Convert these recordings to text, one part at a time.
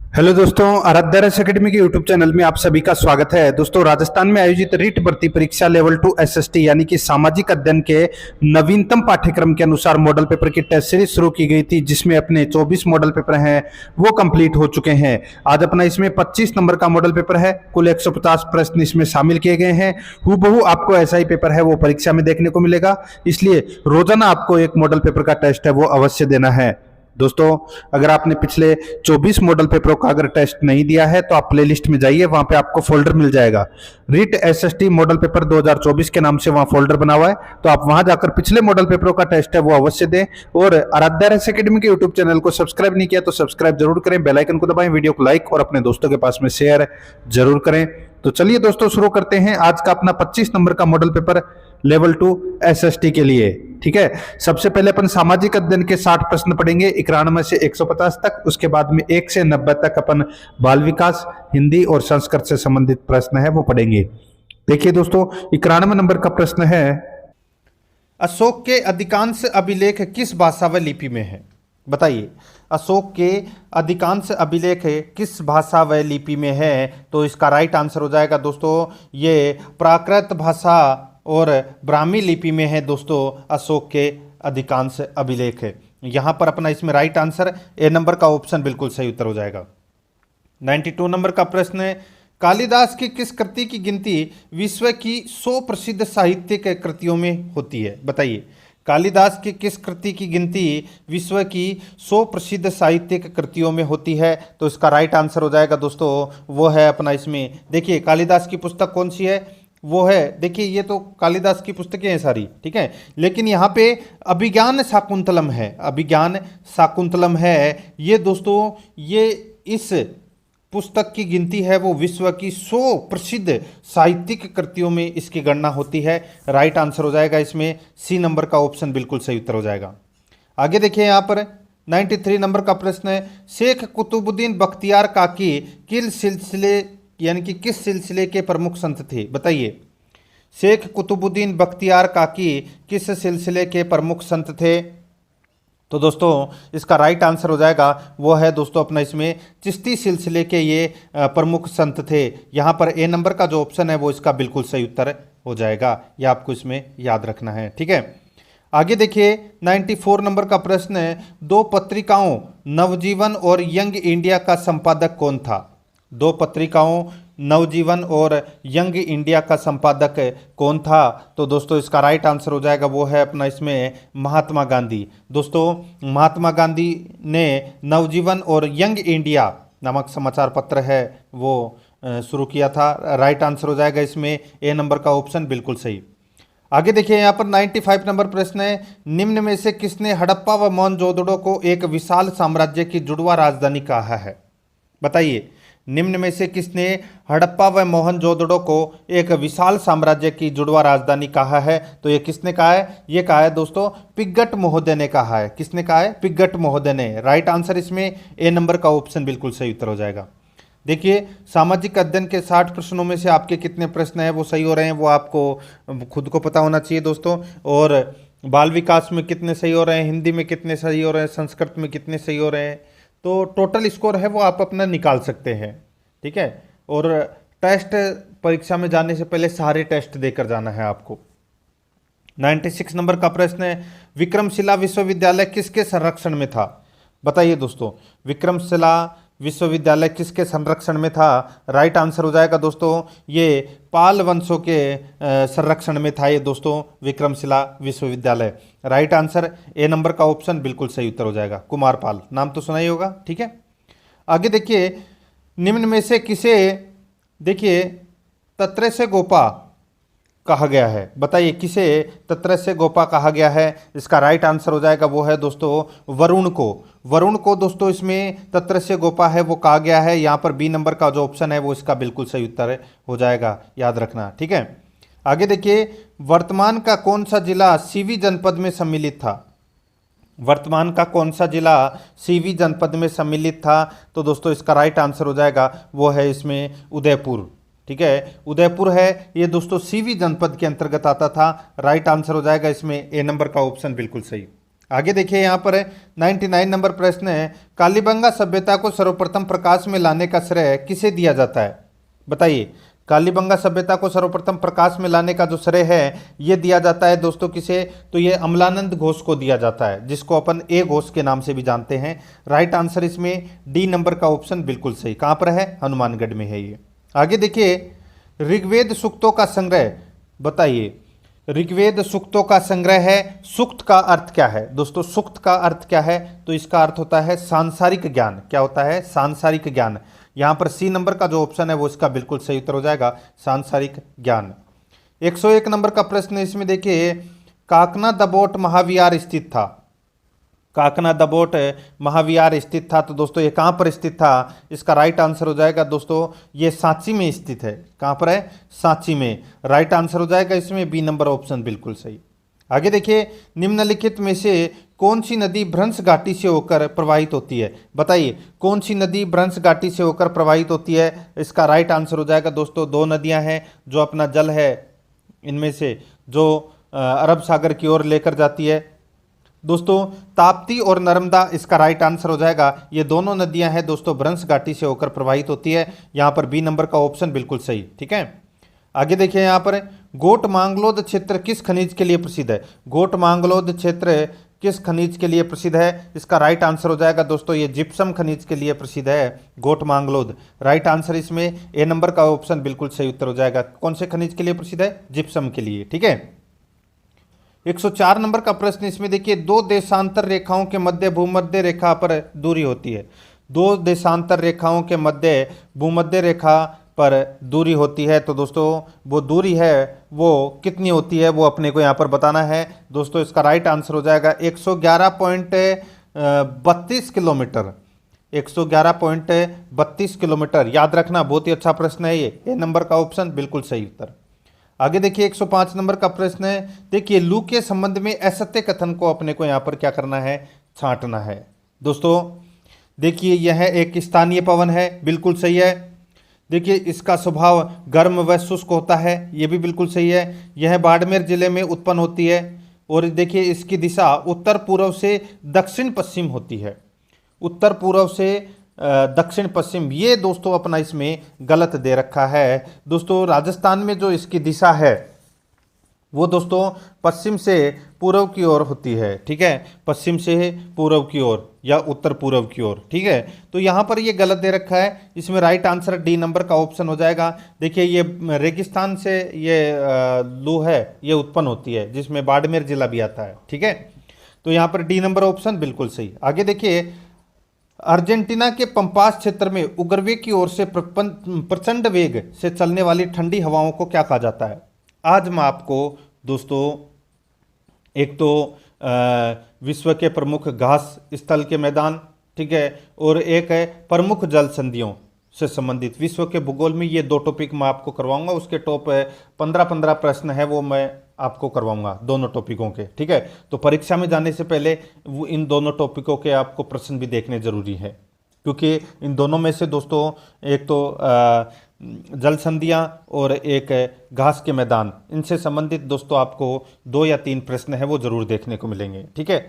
Hello दोस्तों, आराध्या रस academy के यूट्यूब चैनल में आप सभी का स्वागत है। दोस्तों, राजस्थान में आयोजित रीट भर्ती परीक्षा लेवल 2 एसएसटी यानी कि सामाजिक अध्ययन के नवीनतम पाठ्यक्रम के अनुसार मॉडल पेपर की टेस्ट सीरीज शुरू की गई थी, जिसमें अपने 24 मॉडल पेपर हैं वो कंप्लीट हो चुके हैं। आज अपना इसमें 25 नंबर का मॉडल पेपर है। कुल 150 प्रश्न इसमें शामिल किए गए हैं। हूबहू आपको ऐसा ही पेपर है वो परीक्षा में देखने को मिलेगा, इसलिए रोजाना आपको एक मॉडल पेपर का टेस्ट है वो अवश्य देना है। दोस्तों, अगर आपने पिछले 24 मॉडल पेपरों का अगर टेस्ट नहीं दिया है तो आप प्लेलिस्ट में जाइए, वहां पे आपको फोल्डर मिल जाएगा रीट एसएसटी मॉडल पेपर 2024 के नाम से वहां फोल्डर बना हुआ है। तो आप वहां जाकर पिछले मॉडल पेपरों का टेस्ट है वो अवश्य दें। और आराध्या रस एकेडमी के यूट्यूब चैनल को सब्सक्राइब नहीं किया तो सब्सक्राइब जरूर करें, बेल आइकन को दबाएं, वीडियो को लाइक और अपने दोस्तों के पास में शेयर जरूर करें। तो चलिए दोस्तों, शुरू करते हैं आज का अपना 25 नंबर का मॉडल पेपर लेवल 2 एसएसटी के लिए। ठीक है, सबसे पहले अपन सामाजिक अध्ययन के 60 प्रश्न पढ़ेंगे 91 से 150 तक। उसके बाद में 1 से 90 तक अपन बाल विकास, हिंदी और संस्कृत से संबंधित प्रश्न है वो पढ़ेंगे। देखिए दोस्तों, 91 नंबर का प्रश्न है, अशोक के अधिकांश अभिलेख किस भाषा व लिपि में है? बताइए, अशोक के अधिकांश अभिलेख किस भाषा व लिपि में है? तो इसका राइट आंसर हो जाएगा दोस्तों, ये प्राकृत भाषा और ब्राह्मी लिपि में है दोस्तों अशोक के अधिकांश अभिलेख है। यहाँ पर अपना इसमें राइट आंसर ए नंबर का ऑप्शन बिल्कुल सही उत्तर हो जाएगा। 92 नंबर का प्रश्न है, कालिदास की किस कृति की गिनती विश्व की 100 प्रसिद्ध साहित्यिक कृतियों में होती है? बताइए, कालिदास की किस कृति की गिनती विश्व की 100 प्रसिद्ध साहित्यिक कृतियों में होती है? तो इसका राइट आंसर हो जाएगा दोस्तों, वो है अपना इसमें, देखिए कालिदास की पुस्तक कौन सी है, वो है, देखिए ये तो कालिदास की पुस्तकें हैं सारी, ठीक है, लेकिन यहाँ पे अभिज्ञान शाकुंतलम है, अभिज्ञान शाकुंतलम है ये दोस्तों। ये इस पुस्तक की गिनती है वो विश्व की 100 प्रसिद्ध साहित्यिक कृतियों में इसकी गणना होती है। राइट आंसर हो जाएगा इसमें सी नंबर का ऑप्शन बिल्कुल सही उत्तर हो जाएगा। आगे देखिए यहाँ पर 93 नंबर का प्रश्न है, शेख कुतुबुद्दीन बख्तियार काकी किस सिलसिले यानी कि किस सिलसिले के प्रमुख संत थे? बताइए, शेख कुतुबुद्दीन बख्तियार काकी किस सिलसिले के प्रमुख संत थे? तो दोस्तों इसका राइट आंसर हो जाएगा, वो है दोस्तों अपना इसमें चिश्ती सिलसिले के ये प्रमुख संत थे। यहाँ पर ए नंबर का जो ऑप्शन है वो इसका बिल्कुल सही उत्तर हो जाएगा, ये आपको इसमें याद रखना है। ठीक है, आगे देखिए 94 नंबर का प्रश्न है, दो पत्रिकाओं नवजीवन और यंग इंडिया का संपादक कौन था? दो पत्रिकाओं नवजीवन और यंग इंडिया का संपादक कौन था? तो दोस्तों इसका राइट आंसर हो जाएगा, वो है अपना इसमें महात्मा गांधी। दोस्तों महात्मा गांधी ने नवजीवन और यंग इंडिया नामक समाचार पत्र है वो शुरू किया था। राइट आंसर हो जाएगा इसमें ए नंबर का ऑप्शन बिल्कुल सही। आगे देखिए यहाँ पर 95 नंबर प्रश्न है, निम्न में से किसने हड़प्पा व मोहनजोदड़ो को एक विशाल साम्राज्य की जुड़वा राजधानी कहा है? बताइए, निम्न में से किसने हड़प्पा व मोहनजोदड़ो को एक विशाल साम्राज्य की जुड़वा राजधानी कहा है? तो ये किसने कहा है? ये कहा है दोस्तों पिग्गट महोदय ने कहा है। किसने कहा है? पिग्गट महोदय ने। राइट आंसर इसमें ए नंबर का ऑप्शन बिल्कुल सही उत्तर हो जाएगा। देखिए सामाजिक अध्ययन के 60 प्रश्नों में से आपके कितने प्रश्न हैं वो सही हो रहे हैं वो आपको खुद को पता होना चाहिए दोस्तों। और बाल विकास में कितने सही हो रहे हैं, हिंदी में कितने सही हो रहे हैं, संस्कृत में कितने सही हो रहे हैं, तो टोटल स्कोर है वो आप अपना निकाल सकते हैं। ठीक है, और टेस्ट परीक्षा में जाने से पहले सारे टेस्ट देकर जाना है आपको। 96 नंबर का प्रश्न है, विक्रमशिला विश्वविद्यालय किसके संरक्षण में था? बताइए दोस्तों, विक्रमशिला विश्वविद्यालय किसके संरक्षण में था? राइट आंसर हो जाएगा दोस्तों, ये पाल वंशों के संरक्षण में था ये दोस्तों विक्रमशिला विश्वविद्यालय। राइट आंसर ए नंबर का ऑप्शन बिल्कुल सही उत्तर हो जाएगा। कुमार पाल नाम तो सुना ही होगा। ठीक है, आगे देखिए निम्न में से किसे देखिए तत्रस्य गोपा कहा गया है? बताइए किसे तत्रस्य गोपा कहा गया है? इसका राइट आंसर हो जाएगा, वो है दोस्तों वरुण को। वरुण को दोस्तों इसमें तत्रस्य गोपा है वो कहा गया है। यहाँ पर बी नंबर का जो ऑप्शन है वो इसका बिल्कुल सही उत्तर हो जाएगा, याद रखना। ठीक है, आगे देखिए वर्तमान का कौन सा जिला सीवी जनपद में सम्मिलित था? वर्तमान का कौन सा जिला सीवी जनपद में सम्मिलित था? तो दोस्तों इसका राइट आंसर हो जाएगा, वो है इसमें उदयपुर। ठीक है, उदयपुर है ये दोस्तों सीवी जनपद के अंतर्गत आता था। राइट आंसर हो जाएगा इसमें ए नंबर का ऑप्शन बिल्कुल सही। आगे देखिए यहाँ पर 99 नंबर प्रश्न है, कालीबंगा सभ्यता को सर्वप्रथम प्रकाश में लाने का श्रेय किसे दिया जाता है? बताइए, कालीबंगा सभ्यता को सर्वप्रथम प्रकाश में लाने का जो श्रेय है ये दिया जाता है दोस्तों किसे? तो ये अमलानंद घोष को दिया जाता है, जिसको अपन ए घोष के नाम से भी जानते हैं। राइट आंसर इसमें डी नंबर का ऑप्शन बिल्कुल सही। कहाँ पर है? हनुमानगढ़ में है ये। आगे देखिए, ऋग्वेद सूक्तों का संग्रह, बताइए ऋग्वेद सूक्तों का संग्रह है, सूक्त का अर्थ क्या है दोस्तों? सूक्त का अर्थ क्या है? तो इसका अर्थ होता है सांसारिक ज्ञान। क्या होता है? सांसारिक ज्ञान। यहाँ पर सी नंबर का जो ऑप्शन है वो इसका बिल्कुल सही उत्तर हो जाएगा, सांसारिक ज्ञान। 101 नंबर का प्रश्न इसमें देखिए, काकना दबोट महाविहार स्थित था। काकना दबोट महाविहार स्थित था, तो दोस्तों ये कहाँ पर स्थित था? इसका राइट आंसर हो जाएगा दोस्तों ये सांची में स्थित है। कहाँ पर है? सांची में। राइट आंसर हो जाएगा इसमें बी नंबर ऑप्शन बिल्कुल सही। आगे देखिए, निम्नलिखित में से कौन सी नदी भ्रंश घाटी से होकर प्रवाहित होती है? बताइए, कौन सी नदी भ्रंश घाटी से होकर प्रवाहित होती है? इसका राइट आंसर हो जाएगा दोस्तों दो नदियां हैं जो अपना जल है इनमें से जो अरब सागर की ओर लेकर जाती है दोस्तों, ताप्ती और नर्मदा इसका राइट आंसर हो जाएगा। ये दोनों नदियां हैं दोस्तों भ्रंश घाटी से होकर प्रवाहित होती है। यहाँ पर बी नंबर का ऑप्शन बिल्कुल सही। ठीक है, आगे देखिए यहाँ पर गोट मांगलोद क्षेत्र किस खनिज के लिए प्रसिद्ध है? गोट मांगलोद क्षेत्र किस खनिज के लिए प्रसिद्ध है? इसका राइट आंसर हो जाएगा दोस्तों ये जिप्सम खनिज के लिए प्रसिद्ध है गोट मांगलोद। राइट आंसर इसमें ए नंबर का ऑप्शन बिल्कुल सही उत्तर हो जाएगा। कौन से खनिज के लिए प्रसिद्ध है? जिप्सम के लिए। ठीक है, 104 नंबर का प्रश्न इसमें देखिए, दो देशांतर रेखाओं के मध्य भूमध्य रेखा पर दूरी होती है। दो देशांतर रेखाओं के मध्य भूमध्य रेखा पर दूरी होती है, तो दोस्तों वो दूरी है वो कितनी होती है वो अपने को यहाँ पर बताना है दोस्तों। इसका राइट आंसर हो जाएगा 111.32 किलोमीटर। 111.32 किलोमीटर। याद रखना, बहुत ही अच्छा प्रश्न है ये। ए नंबर का ऑप्शन बिल्कुल सही उत्तर। आगे देखिए 105 नंबर का प्रश्न है, देखिए लू के संबंध में असत्य कथन को अपने को यहाँ पर क्या करना है? छांटना है दोस्तों। देखिए यह एक स्थानीय पवन है, बिल्कुल सही है। देखिए इसका स्वभाव गर्म व शुष्क होता है, ये भी बिल्कुल सही है। यह बाड़मेर जिले में उत्पन्न होती है और देखिए इसकी दिशा उत्तर पूर्व से दक्षिण पश्चिम होती है। उत्तर पूर्व से दक्षिण पश्चिम, ये दोस्तों अपना इसमें गलत दे रखा है दोस्तों। राजस्थान में जो इसकी दिशा है वो दोस्तों पश्चिम से पूर्व की ओर होती है। ठीक है, पश्चिम से पूर्व की ओर या उत्तर पूर्व की ओर। ठीक है, तो यहाँ पर ये गलत दे रखा है। इसमें राइट आंसर डी नंबर का ऑप्शन हो जाएगा। देखिए ये रेगिस्तान से ये लू है ये उत्पन्न होती है, जिसमें बाड़मेर जिला भी आता है। ठीक है, तो यहाँ पर डी नंबर ऑप्शन बिल्कुल सही। आगे देखिए, अर्जेंटीना के पंपास क्षेत्र में उग्रवे की ओर से प्रचंड वेग से चलने वाली ठंडी हवाओं को क्या कहा जाता है? आज मैं आपको दोस्तों एक तो विश्व के प्रमुख घास स्थल के मैदान, ठीक है, और एक है प्रमुख जल संधियों से संबंधित विश्व के भूगोल में, ये दो टॉपिक मैं आपको करवाऊंगा। उसके टॉप 15-15 प्रश्न है वो मैं आपको करवाऊंगा दोनों टॉपिकों के। ठीक है, तो परीक्षा में जाने से पहले वो इन दोनों टॉपिकों के आपको प्रश्न भी देखने जरूरी है, क्योंकि इन दोनों में से दोस्तों एक तो जल संधियाँ और एक घास के मैदान, इनसे संबंधित दोस्तों आपको 2 या 3 प्रश्न है वो जरूर देखने को मिलेंगे। ठीक है,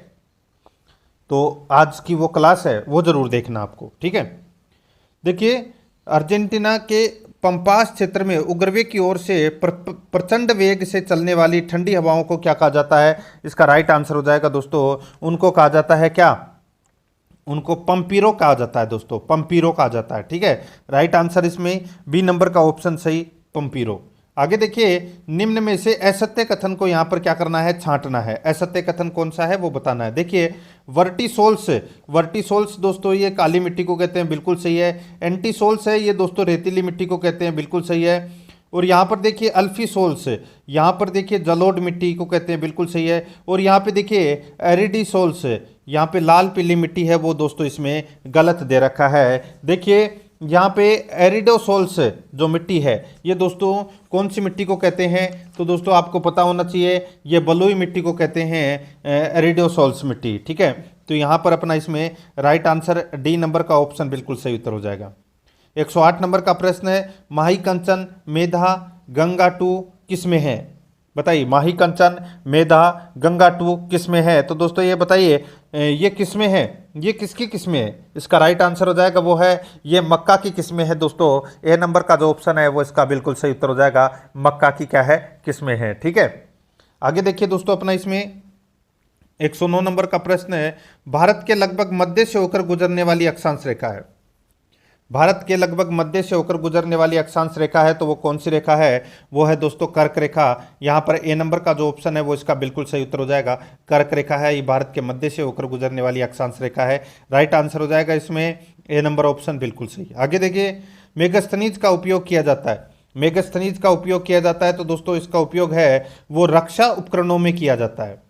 तो आज की वो क्लास है वो जरूर देखना आपको। ठीक है, देखिए अर्जेंटीना के पंपास क्षेत्र में उग्रवे की ओर से प्रचंड वेग से चलने वाली ठंडी हवाओं को क्या कहा जाता है? इसका राइट आंसर हो जाएगा दोस्तों, उनको कहा जाता है क्या? उनको पंपीरो कहा जाता है दोस्तों, पंपीरो कहा जाता है। ठीक है, राइट आंसर इसमें बी नंबर का ऑप्शन सही, पंपीरो। आगे देखिए, निम्न में से असत्य कथन को यहाँ पर क्या करना है? छांटना है। असत्य कथन कौन सा है वो बताना है। देखिए वर्टिसोल्स, वर्टिसोल्स दोस्तों ये काली मिट्टी को कहते हैं, बिल्कुल सही है। एंटीसोल्स है ये दोस्तों रेतीली मिट्टी को कहते हैं, बिल्कुल सही है। और यहाँ पर देखिए अल्फीसोल्स, यहाँ पर देखिए जलोढ़ मिट्टी को कहते हैं, बिल्कुल सही है। और यहाँ पे देखिए एरिडीसोल्स, यहाँ पे लाल पीली मिट्टी है वो दोस्तों इसमें गलत दे रखा है। देखिए यहाँ पे एरिडोसोल्स जो मिट्टी है ये दोस्तों कौन सी मिट्टी को कहते हैं? तो दोस्तों आपको पता होना चाहिए, ये बलुई मिट्टी को कहते हैं, एरिडोसोल्स मिट्टी। ठीक है, तो यहाँ पर अपना इसमें राइट आंसर डी नंबर का ऑप्शन बिल्कुल सही उत्तर हो जाएगा। 108 नंबर का प्रश्न है, माही कंचन, मेधा, गंगा 2 किस में है? बताइए माही कंचन, मेधा, गंगा टू किस में है? तो दोस्तों ये बताइए ये किस में है, ये किसकी किस में है? इसका राइट आंसर हो जाएगा वो है ये मक्का की किस में है दोस्तों। ए नंबर का जो ऑप्शन है वो इसका बिल्कुल सही उत्तर हो जाएगा, मक्का की क्या है, किस में है। ठीक है, आगे देखिए दोस्तों अपना इसमें 109 नंबर का प्रश्न है, भारत के लगभग मध्य से होकर गुजरने वाली अक्षांश रेखा है। भारत के लगभग मध्य से होकर गुजरने वाली अक्षांश रेखा है तो वो कौन सी रेखा है? वो है दोस्तों कर्क रेखा। यहाँ पर ए नंबर का जो ऑप्शन है वो इसका बिल्कुल सही उत्तर हो जाएगा, कर्क रेखा है, ये भारत के मध्य से होकर गुजरने वाली अक्षांश रेखा है। राइट आंसर हो जाएगा इसमें ए नंबर ऑप्शन बिल्कुल सही। आगे देखिए मेगास्थनीज का उपयोग किया जाता है। मेगास्थनीज का उपयोग किया जाता है तो दोस्तों इसका उपयोग है वो रक्षा उपकरणों में किया जाता है।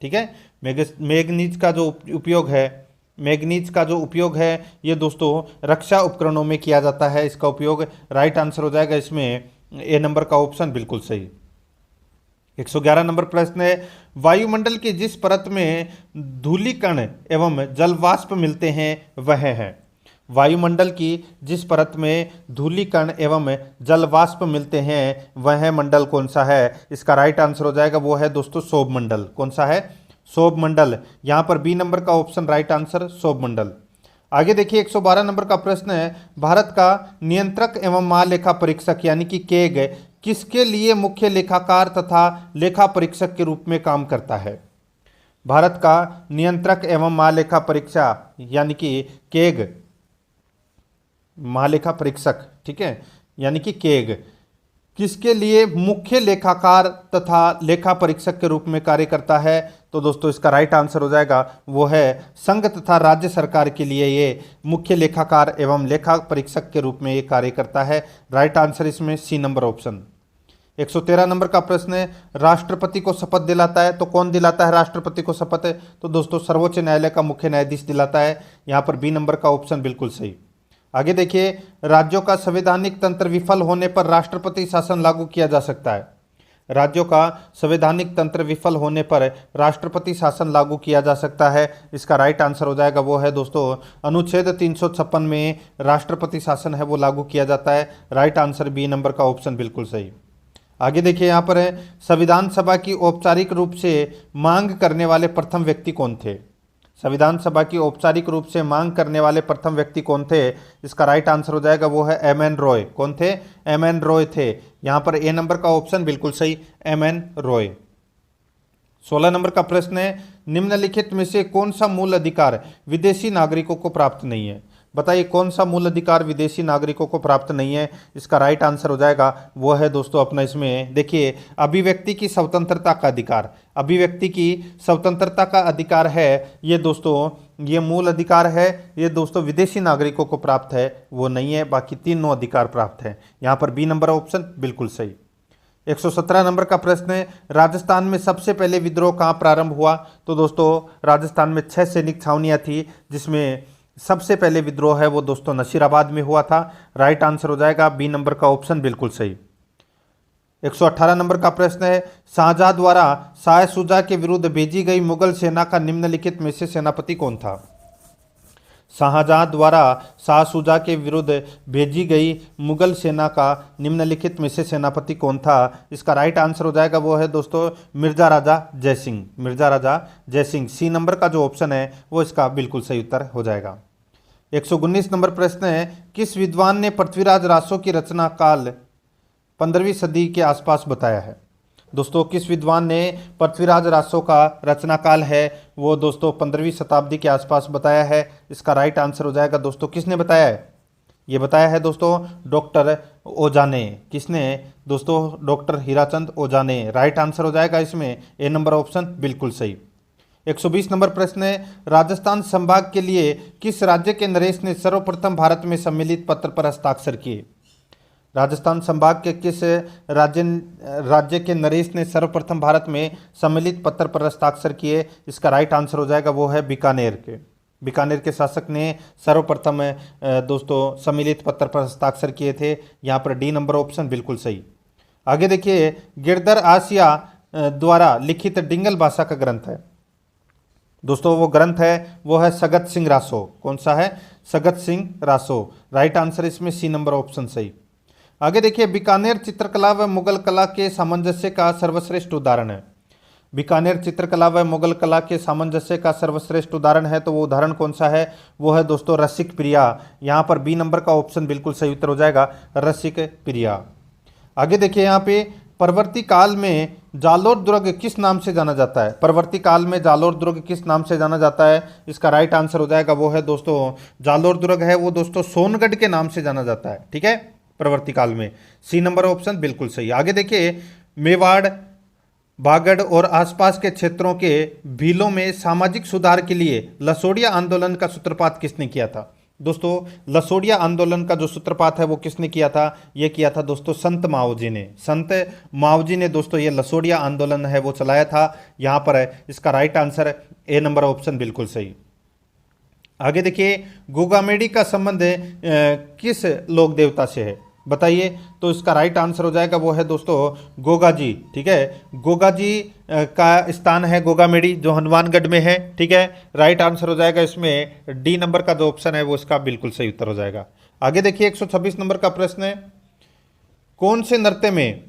ठीक है, मैग्नीज का जो उपयोग है, मैग्नीज का जो उपयोग है ये दोस्तों रक्षा उपकरणों में किया जाता है इसका उपयोग। राइट आंसर हो जाएगा इसमें ए नंबर का ऑप्शन बिल्कुल सही। 111 नंबर प्रश्न है, वायुमंडल की जिस परत में धूलिकण एवं जलवाष्प मिलते हैं वह है। वायुमंडल की जिस परत में धूलिकण एवं जलवाष्प मिलते हैं वह मंडल कौन सा है? इसका राइट आंसर हो जाएगा वो है दोस्तों सौभ मंडल। कौन सा है? सौभ मंडल। यहाँ पर बी नंबर का ऑप्शन राइट आंसर सौभ मंडल। आगे देखिए 112 नंबर का प्रश्न है, भारत का नियंत्रक एवं महालेखा परीक्षक यानी कि केग किसके लिए मुख्य लेखाकार तथा लेखा परीक्षक के रूप में काम करता है? भारत का नियंत्रक एवं महालेखा परीक्षा यानी कि केग, महालेखा परीक्षक, ठीक है, यानी कि केग किसके लिए मुख्य लेखाकार तथा लेखा परीक्षक के रूप में कार्य करता है? तो दोस्तों इसका राइट आंसर हो जाएगा वो है संघ तथा राज्य सरकार के लिए ये मुख्य लेखाकार एवं लेखा परीक्षक के रूप में ये कार्य करता है। राइट आंसर इसमें सी नंबर ऑप्शन। 113 नंबर का प्रश्न है, राष्ट्रपति को शपथ दिलाता है तो कौन दिलाता है राष्ट्रपति को शपथ? तो दोस्तों सर्वोच्च न्यायालय का मुख्य न्यायाधीश दिलाता है। यहाँ पर बी नंबर का ऑप्शन बिल्कुल सही। आगे देखिए राज्यों का संवैधानिक तंत्र विफल होने पर राष्ट्रपति शासन लागू किया जा सकता है। राज्यों का संवैधानिक तंत्र विफल होने पर राष्ट्रपति शासन लागू किया जा सकता है। इसका राइट आंसर हो जाएगा वो है दोस्तों अनुच्छेद 356 में राष्ट्रपति शासन है वो लागू किया जाता है। राइट आंसर बी नंबर का ऑप्शन बिल्कुल सही। आगे देखिए यहाँ पर है, संविधान सभा की औपचारिक रूप से मांग करने वाले प्रथम व्यक्ति कौन थे? संविधान सभा की औपचारिक रूप से मांग करने वाले प्रथम व्यक्ति कौन थे? इसका राइट आंसर हो जाएगा वो है एम.एन. रॉय। कौन थे? एम.एन. रॉय थे। यहाँ पर ए नंबर का ऑप्शन बिल्कुल सही, एम.एन. रॉय। 16 नंबर का प्रश्न है, निम्नलिखित में से कौन सा मूल अधिकार विदेशी नागरिकों को प्राप्त नहीं है? बताइए कौन सा मूल अधिकार विदेशी नागरिकों को प्राप्त नहीं है? इसका राइट आंसर हो जाएगा वो है दोस्तों अपना इसमें देखिए अभिव्यक्ति की स्वतंत्रता का अधिकार। अभिव्यक्ति की स्वतंत्रता का अधिकार है ये दोस्तों, ये मूल अधिकार है, ये दोस्तों विदेशी नागरिकों को प्राप्त है वो नहीं है, बाकी तीनों अधिकार प्राप्त है। यहाँ पर बी नंबर ऑप्शन बिल्कुल सही। 117 नंबर का प्रश्न है, राजस्थान में सबसे पहले विद्रोह कहाँ प्रारंभ हुआ? तो दोस्तों राजस्थान में 6 सैनिक छावनियाँ थी जिसमें सबसे पहले विद्रोह है वो दोस्तों नसीराबाद में हुआ था। राइट आंसर हो जाएगा बी नंबर का ऑप्शन बिल्कुल सही। 118 नंबर का प्रश्न है, शाहजहां द्वारा शाह शुजा के विरुद्ध भेजी गई मुगल सेना का निम्नलिखित में से सेनापति कौन था? शाहजहां द्वारा शाह शुजा के विरुद्ध भेजी गई मुगल सेना का निम्नलिखित में से सेनापति कौन था? इसका राइट आंसर हो जाएगा वो है दोस्तों मिर्जा राजा जयसिंह। मिर्जा राजा जयसिंह, सी नंबर का जो ऑप्शन है वो इसका बिल्कुल सही उत्तर हो जाएगा। 119 नंबर प्रश्न है, किस विद्वान ने पृथ्वीराज रासो की रचना काल 15वीं सदी के आसपास बताया है? दोस्तों किस विद्वान ने पृथ्वीराज रासो का रचना काल है वो दोस्तों 15वीं शताब्दी के आसपास बताया है? इसका राइट आंसर हो जाएगा दोस्तों किसने बताया है? ये बताया है दोस्तों डॉक्टर ओझा ने। किसने? दोस्तों डॉक्टर हीराचंद ओझा ने। राइट आंसर हो जाएगा इसमें ए नंबर ऑप्शन बिल्कुल सही। 120 नंबर प्रश्न है, राजस्थान संभाग के लिए किस राज्य के नरेश ने सर्वप्रथम भारत में सम्मिलित पत्र पर हस्ताक्षर किए? राजस्थान संभाग के किस राज्य के नरेश ने सर्वप्रथम भारत में सम्मिलित पत्र पर हस्ताक्षर किए? इसका राइट आंसर हो जाएगा वो है बीकानेर के। बीकानेर के शासक ने सर्वप्रथम दोस्तों सम्मिलित पत्र पर हस्ताक्षर किए थे। यहाँ पर डी नंबर ऑप्शन बिल्कुल सही। आगे देखिए गिरधर आसिया द्वारा लिखित डिंगल भाषा का ग्रंथ है दोस्तों, वो ग्रंथ है वो है सगत सिंह रासो। कौन सा है? सगत सिंह रासो। राइट आंसर इसमें सी नंबर ऑप्शन सही। आगे देखिए, बीकानेर चित्रकला व मुगल कला के सामंजस्य का सर्वश्रेष्ठ उदाहरण है। बीकानेर चित्रकला व मुगल कला के सामंजस्य का सर्वश्रेष्ठ उदाहरण है, तो वो उदाहरण कौन सा है? वो है दोस्तों रसिक प्रिया। यहाँ पर बी नंबर का ऑप्शन बिल्कुल सही उत्तर हो जाएगा, रसिक प्रिया। आगे देखिए, यहाँ पे परवर्ती काल में जालोर दुर्ग किस नाम से जाना जाता है? परवर्ती काल में जालोर दुर्ग किस नाम से जाना जाता है? इसका राइट आंसर हो जाएगा, वो है दोस्तों जालोर दुर्ग है वो दोस्तों सोनगढ़ के नाम से जाना जाता है। ठीक है, परवर्ती काल में। सी नंबर ऑप्शन बिल्कुल सही। आगे देखिए, मेवाड़, बागड़ और आसपास के क्षेत्रों के भीलों में सामाजिक सुधार के लिए लसोड़िया आंदोलन का सूत्रपात किसने किया था? दोस्तों लसोड़िया आंदोलन का जो सूत्रपात है वो किसने किया था? ये किया था दोस्तों संत माओजी ने। संत माओजी ने दोस्तों ये लसोड़िया आंदोलन है वो चलाया था। यहाँ पर है इसका right answer A number option बिल्कुल सही। आगे देखिए, गोगामेडी का संबंध किस लोक देवता से है? बताइए। तो इसका राइट आंसर हो जाएगा, वो है दोस्तों गोगा जी। ठीक है, गोगा जी का स्थान है गोगामेडी जो हनुमानगढ़ में है। ठीक है, राइट आंसर हो जाएगा इसमें डी नंबर का जो ऑप्शन है वो इसका बिल्कुल सही उत्तर हो जाएगा। आगे देखिए, 126 नंबर का प्रश्न है, कौन से नृत्य में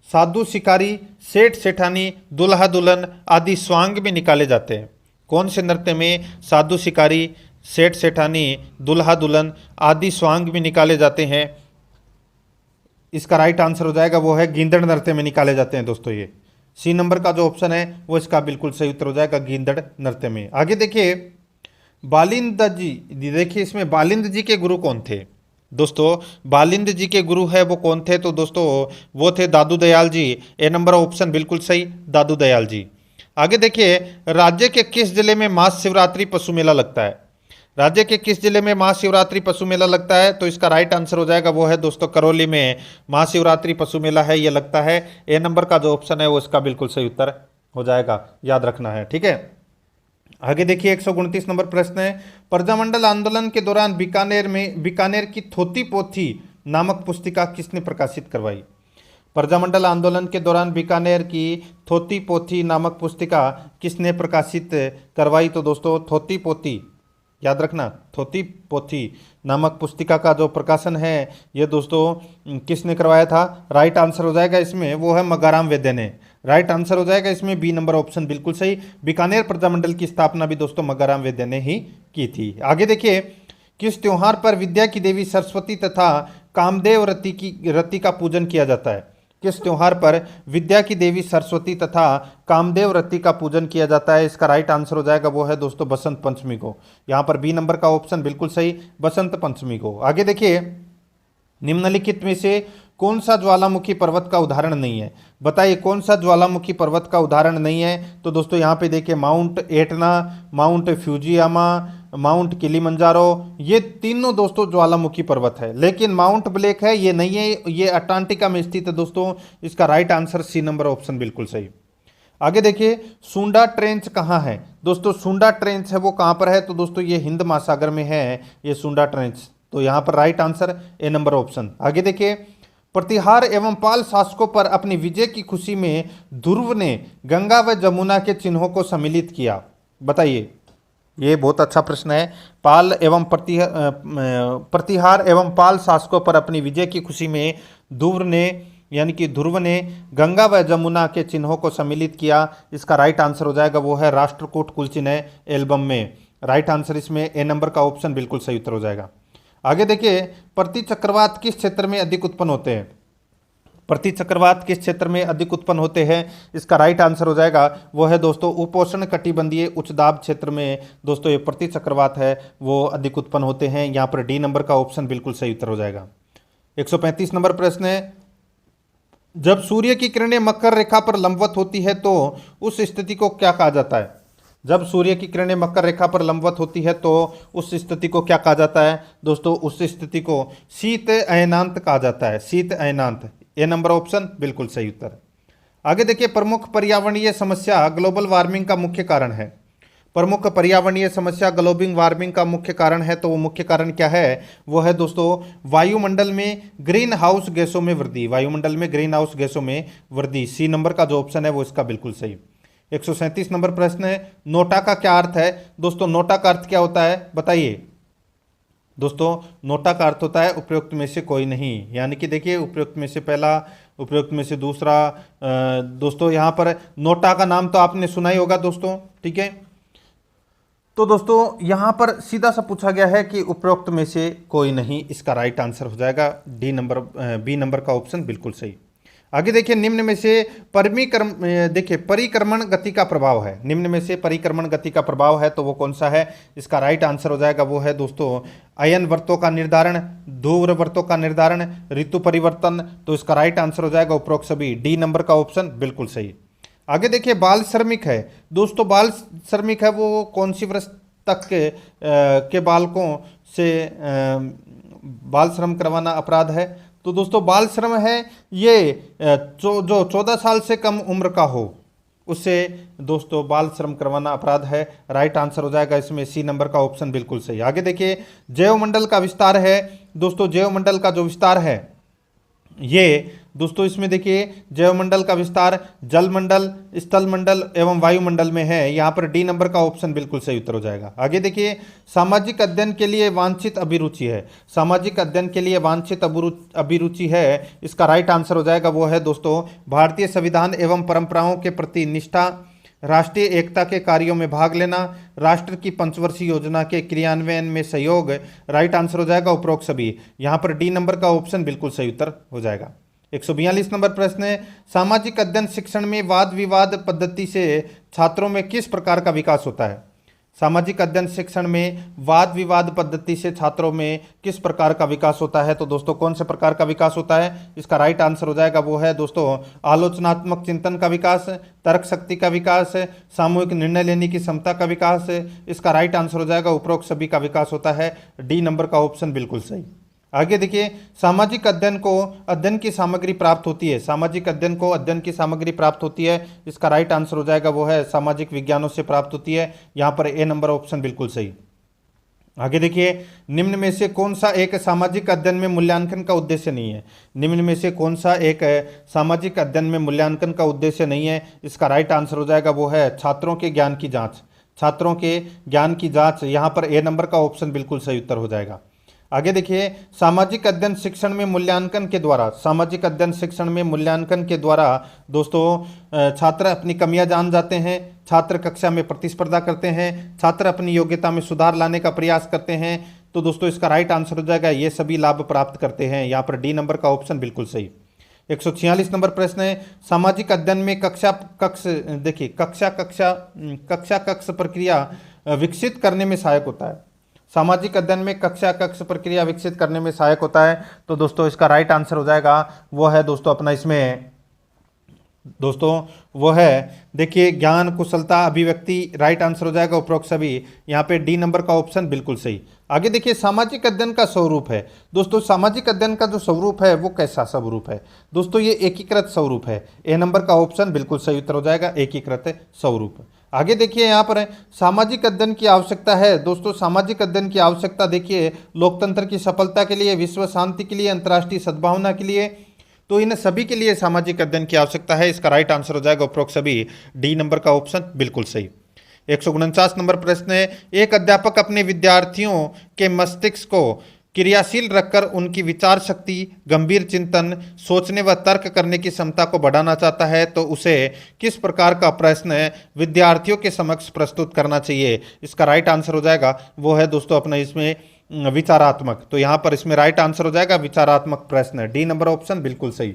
साधु शिकारी, सेठ सेठानी, दुल्हा दुल्हन आदि स्वांग में निकाले जाते हैं? कौन से नृत्य में साधु शिकारी, सेठ सेठानी, दुल्हा दुल्हन आदि स्वांग में निकाले जाते हैं? इसका राइट आंसर हो जाएगा, वो है गींदड़ नृत्य में निकाले जाते हैं दोस्तों। ये सी नंबर का जो ऑप्शन है वो इसका बिल्कुल सही उत्तर हो जाएगा, गींदड़ नृत्य में। आगे देखिए, बालिंद जी, देखिए इसमें बालिंद जी के गुरु कौन थे? दोस्तों बालिंद जी के गुरु है वो कौन थे? तो दोस्तों वो थे दादू दयाल जी। ए नंबर ऑप्शन बिल्कुल सही, दादू दयाल जी। आगे देखिए, राज्य के किस जिले में महाशिवरात्रि पशु मेला लगता है? राज्य के किस जिले में महाशिवरात्रि पशु मेला लगता है? तो इसका राइट आंसर हो जाएगा, वो है दोस्तों करौली में महाशिवरात्रि पशु मेला है ये लगता है। ए नंबर का जो ऑप्शन है वो इसका बिल्कुल सही उत्तर हो जाएगा, याद रखना है। ठीक है, आगे देखिए, 129 नंबर प्रश्न है, प्रजामंडल आंदोलन के दौरान बीकानेर की थोती पोथी नामक पुस्तिका किसने प्रकाशित करवाई? प्रजामंडल आंदोलन के दौरान बीकानेर की थोती पोथी नामक पुस्तिका किसने प्रकाशित करवाई? तो दोस्तों थोती पोथी, याद रखना, थोती पोथी नामक पुस्तिका का जो प्रकाशन है ये दोस्तों किसने करवाया था? राइट आंसर हो जाएगा इसमें, वो है मगाराम वैद्य ने। राइट आंसर हो जाएगा इसमें बी नंबर ऑप्शन बिल्कुल सही। बीकानेर प्रजामंडल की स्थापना भी दोस्तों मगाराम वैद्य ने ही की थी। आगे देखिए, किस त्योहार पर विद्या की देवी सरस्वती तथा कामदेव रति का पूजन किया जाता है? किस त्योहार पर विद्या की देवी सरस्वती तथा कामदेव रति का पूजन किया जाता है? इसका राइट आंसर हो जाएगा, वो है दोस्तों बसंत पंचमी को। यहाँ पर बी नंबर का ऑप्शन बिल्कुल सही, बसंत पंचमी को। आगे देखिए, निम्नलिखित में से कौन सा ज्वालामुखी पर्वत का उदाहरण नहीं है? बताइए कौन सा ज्वालामुखी पर्वत का उदाहरण नहीं है? तो दोस्तों यहाँ पे देखिए, mount Etna, mount Fujiyama, mount Kilimanjaro, ये तीनों दोस्तों ज्वालामुखी पर्वत है। लेकिन माउंट ब्लैक है ये नहीं है, ये अंटार्कटिका में स्थित है दोस्तों। इसका right answer C number option बिल्कुल सही। आगे देखिए, सुंडा ट्रेंच कहाँ है? दोस्तों सुंडा ट्रेंच है वो कहाँ पर है? तो दोस्तों ये हिंद महासागर में है ये सुंडा ट्रेंच। तो यहाँ पर right answer A number option. आगे देखिए, प्रतिहार एवं पाल शासकों पर अपनी विजय की खुशी में ध्रुव ने गंगा व जमुना के चिन्हों को सम्मिलित किया। बताइए, ये बहुत अच्छा प्रश्न है। पाल एवं प्रतिहार एवं पाल शासकों पर अपनी विजय की खुशी में ध्रुव ने गंगा व जमुना के चिन्हों को सम्मिलित किया। इसका राइट आंसर हो जाएगा, वो है राष्ट्रकूट कुल चिन्ह एल्बम में। राइट आंसर इसमें ए नंबर का ऑप्शन बिल्कुल सही उत्तर हो जाएगा। आगे देखिए, प्रतिचक्रवात किस क्षेत्र में अधिक उत्पन्न होते हैं? प्रतिचक्रवात किस क्षेत्र में अधिक उत्पन्न होते हैं? इसका राइट आंसर हो जाएगा, वो है दोस्तों उपोष्ण कटिबंधीय उच्च दाब क्षेत्र में दोस्तों ये प्रतिचक्रवात है वो अधिक उत्पन्न होते हैं। यहाँ पर डी नंबर का ऑप्शन बिल्कुल सही उत्तर हो जाएगा। 135 नंबर प्रश्न है, जब सूर्य की किरणें मकर रेखा पर लंबवत होती है तो उस स्थिति को क्या कहा जाता है? जब सूर्य की किरणें मकर रेखा पर लंबवत होती है तो उस स्थिति को क्या कहा जाता है? दोस्तों उस स्थिति को शीत अयनांत कहा जाता है, शीत अयनांत। ए नंबर ऑप्शन बिल्कुल सही उत्तर। आगे देखिए, प्रमुख पर्यावरणीय समस्या ग्लोबल वार्मिंग का मुख्य कारण है। प्रमुख पर्यावरणीय समस्या ग्लोबल वार्मिंग का मुख्य कारण है, तो वो मुख्य कारण क्या है? वो है दोस्तों वायुमंडल में ग्रीन हाउस गैसों में वृद्धि। वायुमंडल में ग्रीन हाउस गैसों में वृद्धि। सी नंबर का जो ऑप्शन है वो इसका बिल्कुल सही। 137 नंबर प्रश्न है, नोटा का क्या अर्थ है? दोस्तों नोटा का अर्थ क्या होता है बताइए? दोस्तों नोटा का अर्थ होता है उपयुक्त में से कोई नहीं, यानी कि देखिए उपयुक्त में से पहला, उपयुक्त में से दूसरा। दोस्तों यहाँ पर नोटा का नाम तो आपने सुना ही होगा दोस्तों, ठीक है। तो दोस्तों यहाँ पर सीधा सा पूछा गया है कि उपरोक्त में से कोई नहीं, इसका राइट आंसर हो जाएगा बी नंबर का ऑप्शन बिल्कुल सही। आगे देखिए, निम्न में से परिक्रमण गति का प्रभाव है, निम्न में से परिक्रमण गति का प्रभाव है तो वो कौन सा है? इसका राइट आंसर हो जाएगा वो है दोस्तों अयन वर्तों का निर्धारण, ध्रुव वर्तों का निर्धारण, ऋतु परिवर्तन। तो इसका राइट आंसर हो जाएगा उपरोक्त सभी, डी नंबर का ऑप्शन बिल्कुल सही। आगे देखिए, बाल श्रमिक है दोस्तों, बाल श्रमिक है वो कौन सी वर्ष तक के बालकों से बाल श्रम करवाना अपराध है? तो दोस्तों बाल श्रम है ये जो 14 साल से कम उम्र का हो उससे दोस्तों बाल श्रम करवाना अपराध है। राइट आंसर हो जाएगा इसमें सी नंबर का ऑप्शन बिल्कुल सही। आगे देखिए, जैवमंडल का विस्तार है दोस्तों, जैवमंडल का जो विस्तार है ये दोस्तों इसमें देखिए जैवमंडल का विस्तार जलमंडल, स्थलमंडल एवं वायुमंडल में है। यहाँ पर डी नंबर का ऑप्शन बिल्कुल सही उत्तर हो जाएगा। आगे देखिए, सामाजिक अध्ययन के लिए वांछित अभिरुचि है, सामाजिक अध्ययन के लिए वांछित अभिरुचि है, इसका राइट आंसर हो जाएगा वो है दोस्तों भारतीय संविधान एवं परंपराओं के प्रति निष्ठा, राष्ट्रीय एकता के कार्यों में भाग लेना, राष्ट्र की पंचवर्षीय योजना के क्रियान्वयन में सहयोग। राइट आंसर हो जाएगा उपरोक्त सभी। यहाँ पर डी नंबर का ऑप्शन बिल्कुल सही उत्तर हो जाएगा। 142 नंबर प्रश्न है, सामाजिक अध्ययन शिक्षण में वाद विवाद पद्धति से छात्रों में किस प्रकार का विकास होता है? सामाजिक अध्ययन शिक्षण में वाद विवाद पद्धति से छात्रों में किस प्रकार का विकास होता है? तो दोस्तों कौन से प्रकार का विकास होता है? इसका राइट आंसर हो जाएगा वो है दोस्तों आलोचनात्मक चिंतन का विकास, तर्क शक्ति का विकास, सामूहिक निर्णय लेने की क्षमता का विकास। इसका राइट आंसर हो जाएगा उपरोक्त सभी का विकास होता है, डी नंबर का ऑप्शन बिल्कुल सही। आगे देखिए, सामाजिक अध्ययन को अध्ययन की सामग्री प्राप्त होती है, सामाजिक अध्ययन को अध्ययन की सामग्री प्राप्त होती है, इसका राइट आंसर हो जाएगा वो है सामाजिक विज्ञानों से प्राप्त होती है। यहाँ पर ए नंबर ऑप्शन बिल्कुल सही। आगे देखिए, निम्न में से कौन सा एक सामाजिक अध्ययन में मूल्यांकन का उद्देश्य नहीं है? निम्न में से कौन सा एक सामाजिक अध्ययन में मूल्यांकन का उद्देश्य नहीं है? इसका राइट आंसर हो जाएगा वो है छात्रों के ज्ञान की जाँच, छात्रों के ज्ञान की जाँच। यहाँ पर ए नंबर का ऑप्शन बिल्कुल सही उत्तर हो जाएगा। आगे देखिए, सामाजिक अध्ययन शिक्षण में मूल्यांकन के द्वारा, सामाजिक अध्ययन शिक्षण में मूल्यांकन के द्वारा दोस्तों छात्र अपनी कमियां जान जाते हैं, छात्र कक्षा में प्रतिस्पर्धा करते हैं, छात्र अपनी योग्यता में सुधार लाने का प्रयास करते हैं। तो दोस्तों इसका राइट आंसर हो जाएगा ये सभी लाभ प्राप्त करते हैं। यहाँ पर डी नंबर का ऑप्शन बिल्कुल सही। 146 नंबर प्रश्न है, सामाजिक अध्ययन में कक्षा कक्ष प्रक्रिया विकसित करने में सहायक होता है। सामाजिक अध्ययन में कक्षा कक्ष प्रक्रिया विकसित करने में सहायक होता है। तो दोस्तों इसका राइट आंसर हो जाएगा वो है दोस्तों अपना इसमें दोस्तों वो है देखिए ज्ञान, कुशलता, अभिव्यक्ति। राइट आंसर हो जाएगा उपरोक्त सभी। यहाँ पे डी नंबर का ऑप्शन बिल्कुल सही। आगे देखिए, सामाजिक अध्ययन का स्वरूप है दोस्तों, सामाजिक अध्ययन का जो स्वरूप है वो कैसा स्वरूप है? दोस्तों ये एकीकृत स्वरूप है, ए नंबर का ऑप्शन बिल्कुल सही उत्तर हो जाएगा, एकीकृत स्वरूप। आगे देखिए, यहाँ पर सामाजिक अध्ययन की आवश्यकता है दोस्तों, सामाजिक अध्ययन की आवश्यकता देखिए लोकतंत्र की सफलता के लिए, विश्व शांति के लिए, अंतर्राष्ट्रीय सद्भावना के लिए। तो इन सभी के लिए सामाजिक अध्ययन की आवश्यकता है। इसका राइट आंसर हो जाएगा उपरोक्त सभी, डी नंबर का ऑप्शन बिल्कुल सही। 149 नंबर प्रश्न है, एक अध्यापक अपने विद्यार्थियों के मस्तिष्क को क्रियाशील रखकर उनकी विचार शक्ति, गंभीर चिंतन, सोचने व तर्क करने की क्षमता को बढ़ाना चाहता है तो उसे किस प्रकार का प्रश्न विद्यार्थियों के समक्ष प्रस्तुत करना चाहिए? इसका राइट आंसर हो जाएगा वो है दोस्तों अपना इसमें विचारात्मक। तो यहाँ पर इसमें राइट आंसर हो जाएगा विचारात्मक प्रश्न, डी नंबर ऑप्शन बिल्कुल सही।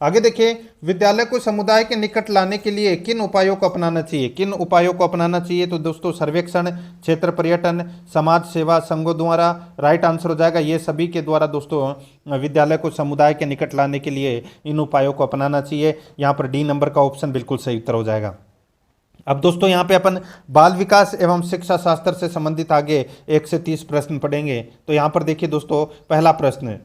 आगे देखिए, विद्यालय को समुदाय के निकट लाने के लिए किन उपायों को अपनाना चाहिए? किन उपायों को अपनाना चाहिए? तो दोस्तों सर्वेक्षण, क्षेत्र पर्यटन, समाज सेवा संघों द्वारा। राइट आंसर हो जाएगा ये सभी के द्वारा दोस्तों विद्यालय को समुदाय के निकट लाने के लिए इन उपायों को अपनाना चाहिए। यहाँ पर डी नंबर का ऑप्शन बिल्कुल सही उत्तर हो जाएगा। अब दोस्तों यहाँ पे अपन बाल विकास एवं शिक्षा शास्त्र से संबंधित आगे 1 से 30 प्रश्न पढ़ेंगे। तो यहाँ पर देखिए दोस्तों, पहला प्रश्न,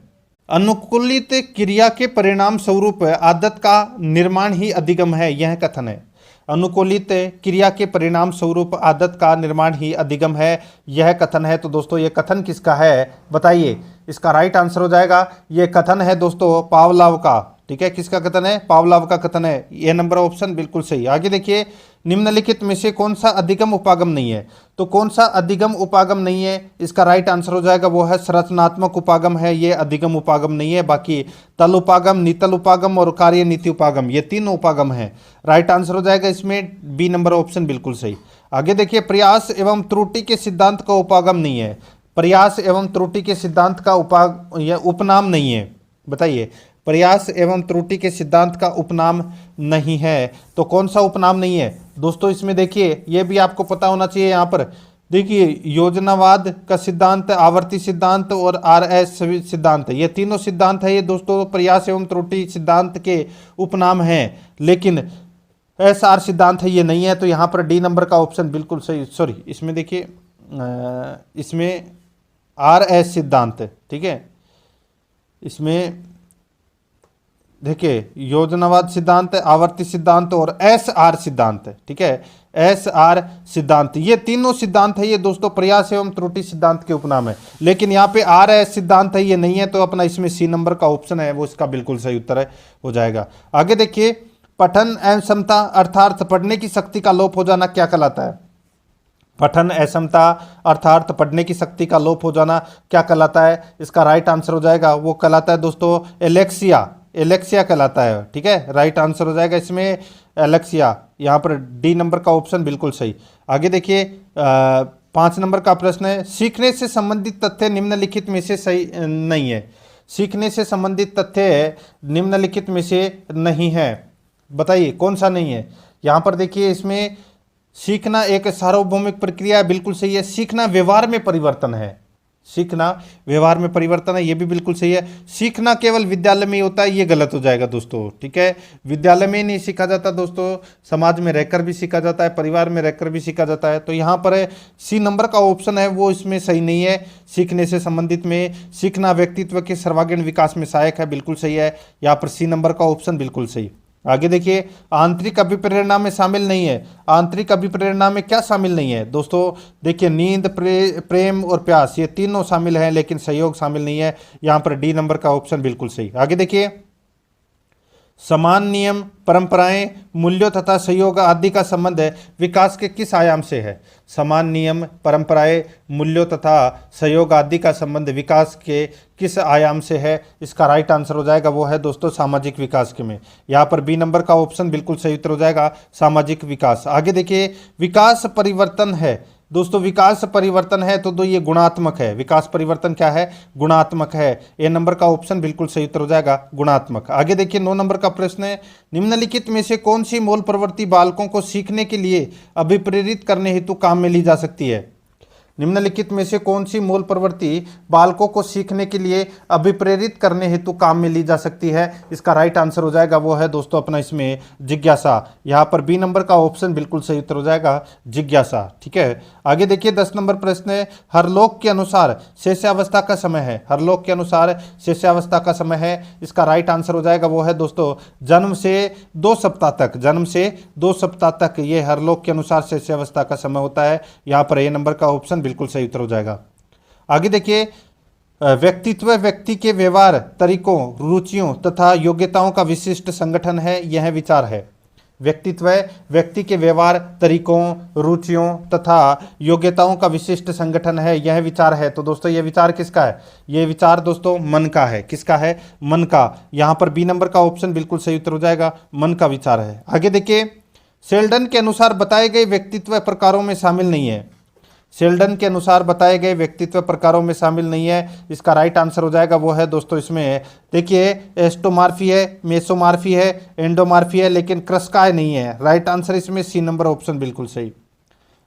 अनुकूलित क्रिया के परिणाम स्वरूप आदत का निर्माण ही अधिगम है, यह कथन है। अनुकूलित क्रिया के परिणाम स्वरूप आदत का निर्माण ही अधिगम है, यह कथन है। तो दोस्तों ये कथन किसका है बताइए? इसका राइट आंसर हो जाएगा ये कथन है दोस्तों पावलोव का। ठीक है, किसका कथन है? पावलोव का कथन है। यह नंबर ऑप्शन बिल्कुल सही। आगे देखिए, निम्नलिखित में से कौन सा अधिगम उपागम नहीं है? तो कौन सा अधिगम उपागम नहीं है, इसका राइट आंसर हो जाएगा वो है संरचनात्मक उपागम है, ये अधिगम उपागम नहीं है। बाकी तल उपागम, नितल उपागम और कार्य नीति उपागम, ये तीन उपागम है। राइट आंसर हो जाएगा इसमें बी नंबर ऑप्शन बिल्कुल सही। आगे देखिए, प्रयास एवं त्रुटि के सिद्धांत का उपागम नहीं है। प्रयास एवं त्रुटि के सिद्धांत का उपनाम नहीं है। बताइए, प्रयास एवं त्रुटि के सिद्धांत का उपनाम नहीं है, तो कौन सा उपनाम नहीं है दोस्तों? इसमें देखिए, यह भी आपको पता होना चाहिए। यहाँ पर देखिए, योजनावाद का सिद्धांत, आवर्ती सिद्धांत और RS सिद्धांत, ये तीनों सिद्धांत है ये दोस्तों प्रयास एवं त्रुटि सिद्धांत के उपनाम हैं, लेकिन SR सिद्धांत है ये नहीं है। तो यहाँ पर डी नंबर का ऑप्शन बिल्कुल सही। सॉरी, इसमें देखिए, इसमें RS सिद्धांत, ठीक है, इसमें देखिए योजनावाद सिद्धांत, आवर्ती सिद्धांत और SR सिद्धांत, ठीक है, SR सिद्धांत, ये तीनों सिद्धांत है ये दोस्तों प्रयास एवं त्रुटि सिद्धांत के उपनाम है। लेकिन यहाँ पे RS सिद्धांत है ये नहीं है, तो अपना इसमें सी नंबर का ऑप्शन है वो इसका बिल्कुल सही उत्तर है, हो जाएगा। आगे देखिए, पठन अक्षमता अर्थात पढ़ने की शक्ति का लोप हो जाना क्या कहलाता है? पठन अक्षमता अर्थात पढ़ने की शक्ति का लोप हो जाना क्या कहलाता है? इसका राइट आंसर हो जाएगा वो कहलाता है दोस्तों एलेक्सिया। एलेक्सिया कहलाता है, ठीक है, राइट आंसर हो जाएगा इसमें एलेक्सिया। यहाँ पर डी नंबर का ऑप्शन बिल्कुल सही। आगे देखिए, 5 नंबर का प्रश्न है, सीखने से संबंधित तथ्य निम्नलिखित में से सही नहीं है। सीखने से संबंधित तथ्य निम्नलिखित में से नहीं है, बताइए कौन सा नहीं है? यहाँ पर देखिए, इसमें सीखना एक सार्वभौमिक प्रक्रिया है, बिल्कुल सही है। सीखना व्यवहार में परिवर्तन है, सीखना व्यवहार में परिवर्तन है, ये भी बिल्कुल सही है। सीखना केवल विद्यालय में ही होता है, ये गलत हो जाएगा दोस्तों, ठीक है। विद्यालय में ही नहीं सीखा जाता दोस्तों, समाज में रहकर भी सीखा जाता है, परिवार में रहकर भी सीखा जाता है। तो यहाँ पर सी नंबर का ऑप्शन है वो इसमें सही नहीं है। सीखने से संबंधित में सीखना व्यक्तित्व के सर्वांगीण विकास में सहायक है, बिल्कुल सही है। यहाँ पर सी नंबर का ऑप्शन बिल्कुल सही। आगे देखिए, आंतरिक अभिप्रेरणा में शामिल नहीं है। आंतरिक अभिप्रेरणा में क्या शामिल नहीं है दोस्तों? देखिए, नींद, प्रेम और प्यास, ये तीनों शामिल हैं, लेकिन सहयोग शामिल नहीं है। यहाँ पर डी नंबर का ऑप्शन बिल्कुल सही। आगे देखिए, समान नियम, परंपराएं, मूल्यों तथा सहयोग आदि का संबंध विकास के किस आयाम से है? समान नियम, परंपराएं, मूल्यों तथा सहयोग आदि का संबंध विकास के किस आयाम से है? इसका राइट आंसर हो जाएगा वो है दोस्तों सामाजिक विकास के में। यहाँ पर बी नंबर का ऑप्शन बिल्कुल सही उत्तर हो जाएगा, सामाजिक विकास। आगे देखिए, विकास परिवर्तन है दोस्तों, विकास परिवर्तन है तो ये गुणात्मक है। विकास परिवर्तन क्या है? गुणात्मक है। ए नंबर का ऑप्शन बिल्कुल सही उत्तर हो जाएगा, गुणात्मक। आगे देखिए, 9 नंबर का प्रश्न है, निम्नलिखित में से कौन सी मूल प्रवृत्ति बालकों को सीखने के लिए अभिप्रेरित करने हेतु काम में ली जा सकती है? निम्नलिखित में से कौन सी मूल प्रवृत्ति बालकों को सीखने के लिए अभिप्रेरित करने हेतु काम में ली जा सकती है? इसका राइट आंसर हो जाएगा वो है दोस्तों अपना इसमें जिज्ञासा। यहाँ पर बी नंबर का ऑप्शन बिल्कुल सही उत्तर हो जाएगा, जिज्ञासा, ठीक है। आगे देखिए, 10 नंबर प्रश्न है, हरलोक के अनुसार शिष्यावस्था का समय है। हरलोक के अनुसार शिष्यावस्था का समय है, इसका राइट आंसर हो जाएगा वो है दोस्तों जन्म से 2 सप्ताह तक। जन्म से 2 सप्ताह तक ये हरलोक के अनुसार शिष्यावस्था का समय होता है। यहाँ पर ए नंबर का ऑप्शन बिल्कुल सही उत्तर हो जाएगा। आगे देखिए, व्यक्तित्व व्यक्ति के व्यवहार, तरीकों, रुचियों तथा योग्यताओं का विशिष्ट संगठन है, यह विचार है। व्यक्तित्व व्यक्ति के व्यवहार, तरीकों, रुचियों तथा योग्यताओं का विशिष्ट संगठन है, यह विचार है। तो दोस्तों ये विचार किसका है? ये विचार दोस्तों मन का है। किसका है? मन का। यहाँ पर बी नंबर का ऑप्शन बिल्कुल सही उत्तर हो जाएगा, मन का विचार है। आगे देखिए, शेल्डन के अनुसार बताए गए व्यक्तित्व प्रकारों में शामिल नहीं है। शेल्डन के अनुसार बताए गए व्यक्तित्व प्रकारों में शामिल नहीं है, इसका राइट आंसर हो जाएगा वो है दोस्तों इसमें देखिए एस्टोमार्फी है, मेसोमार्फी है, एंडोमार्फी है, लेकिन क्रस्काय नहीं है। राइट आंसर इसमें सी नंबर ऑप्शन बिल्कुल सही।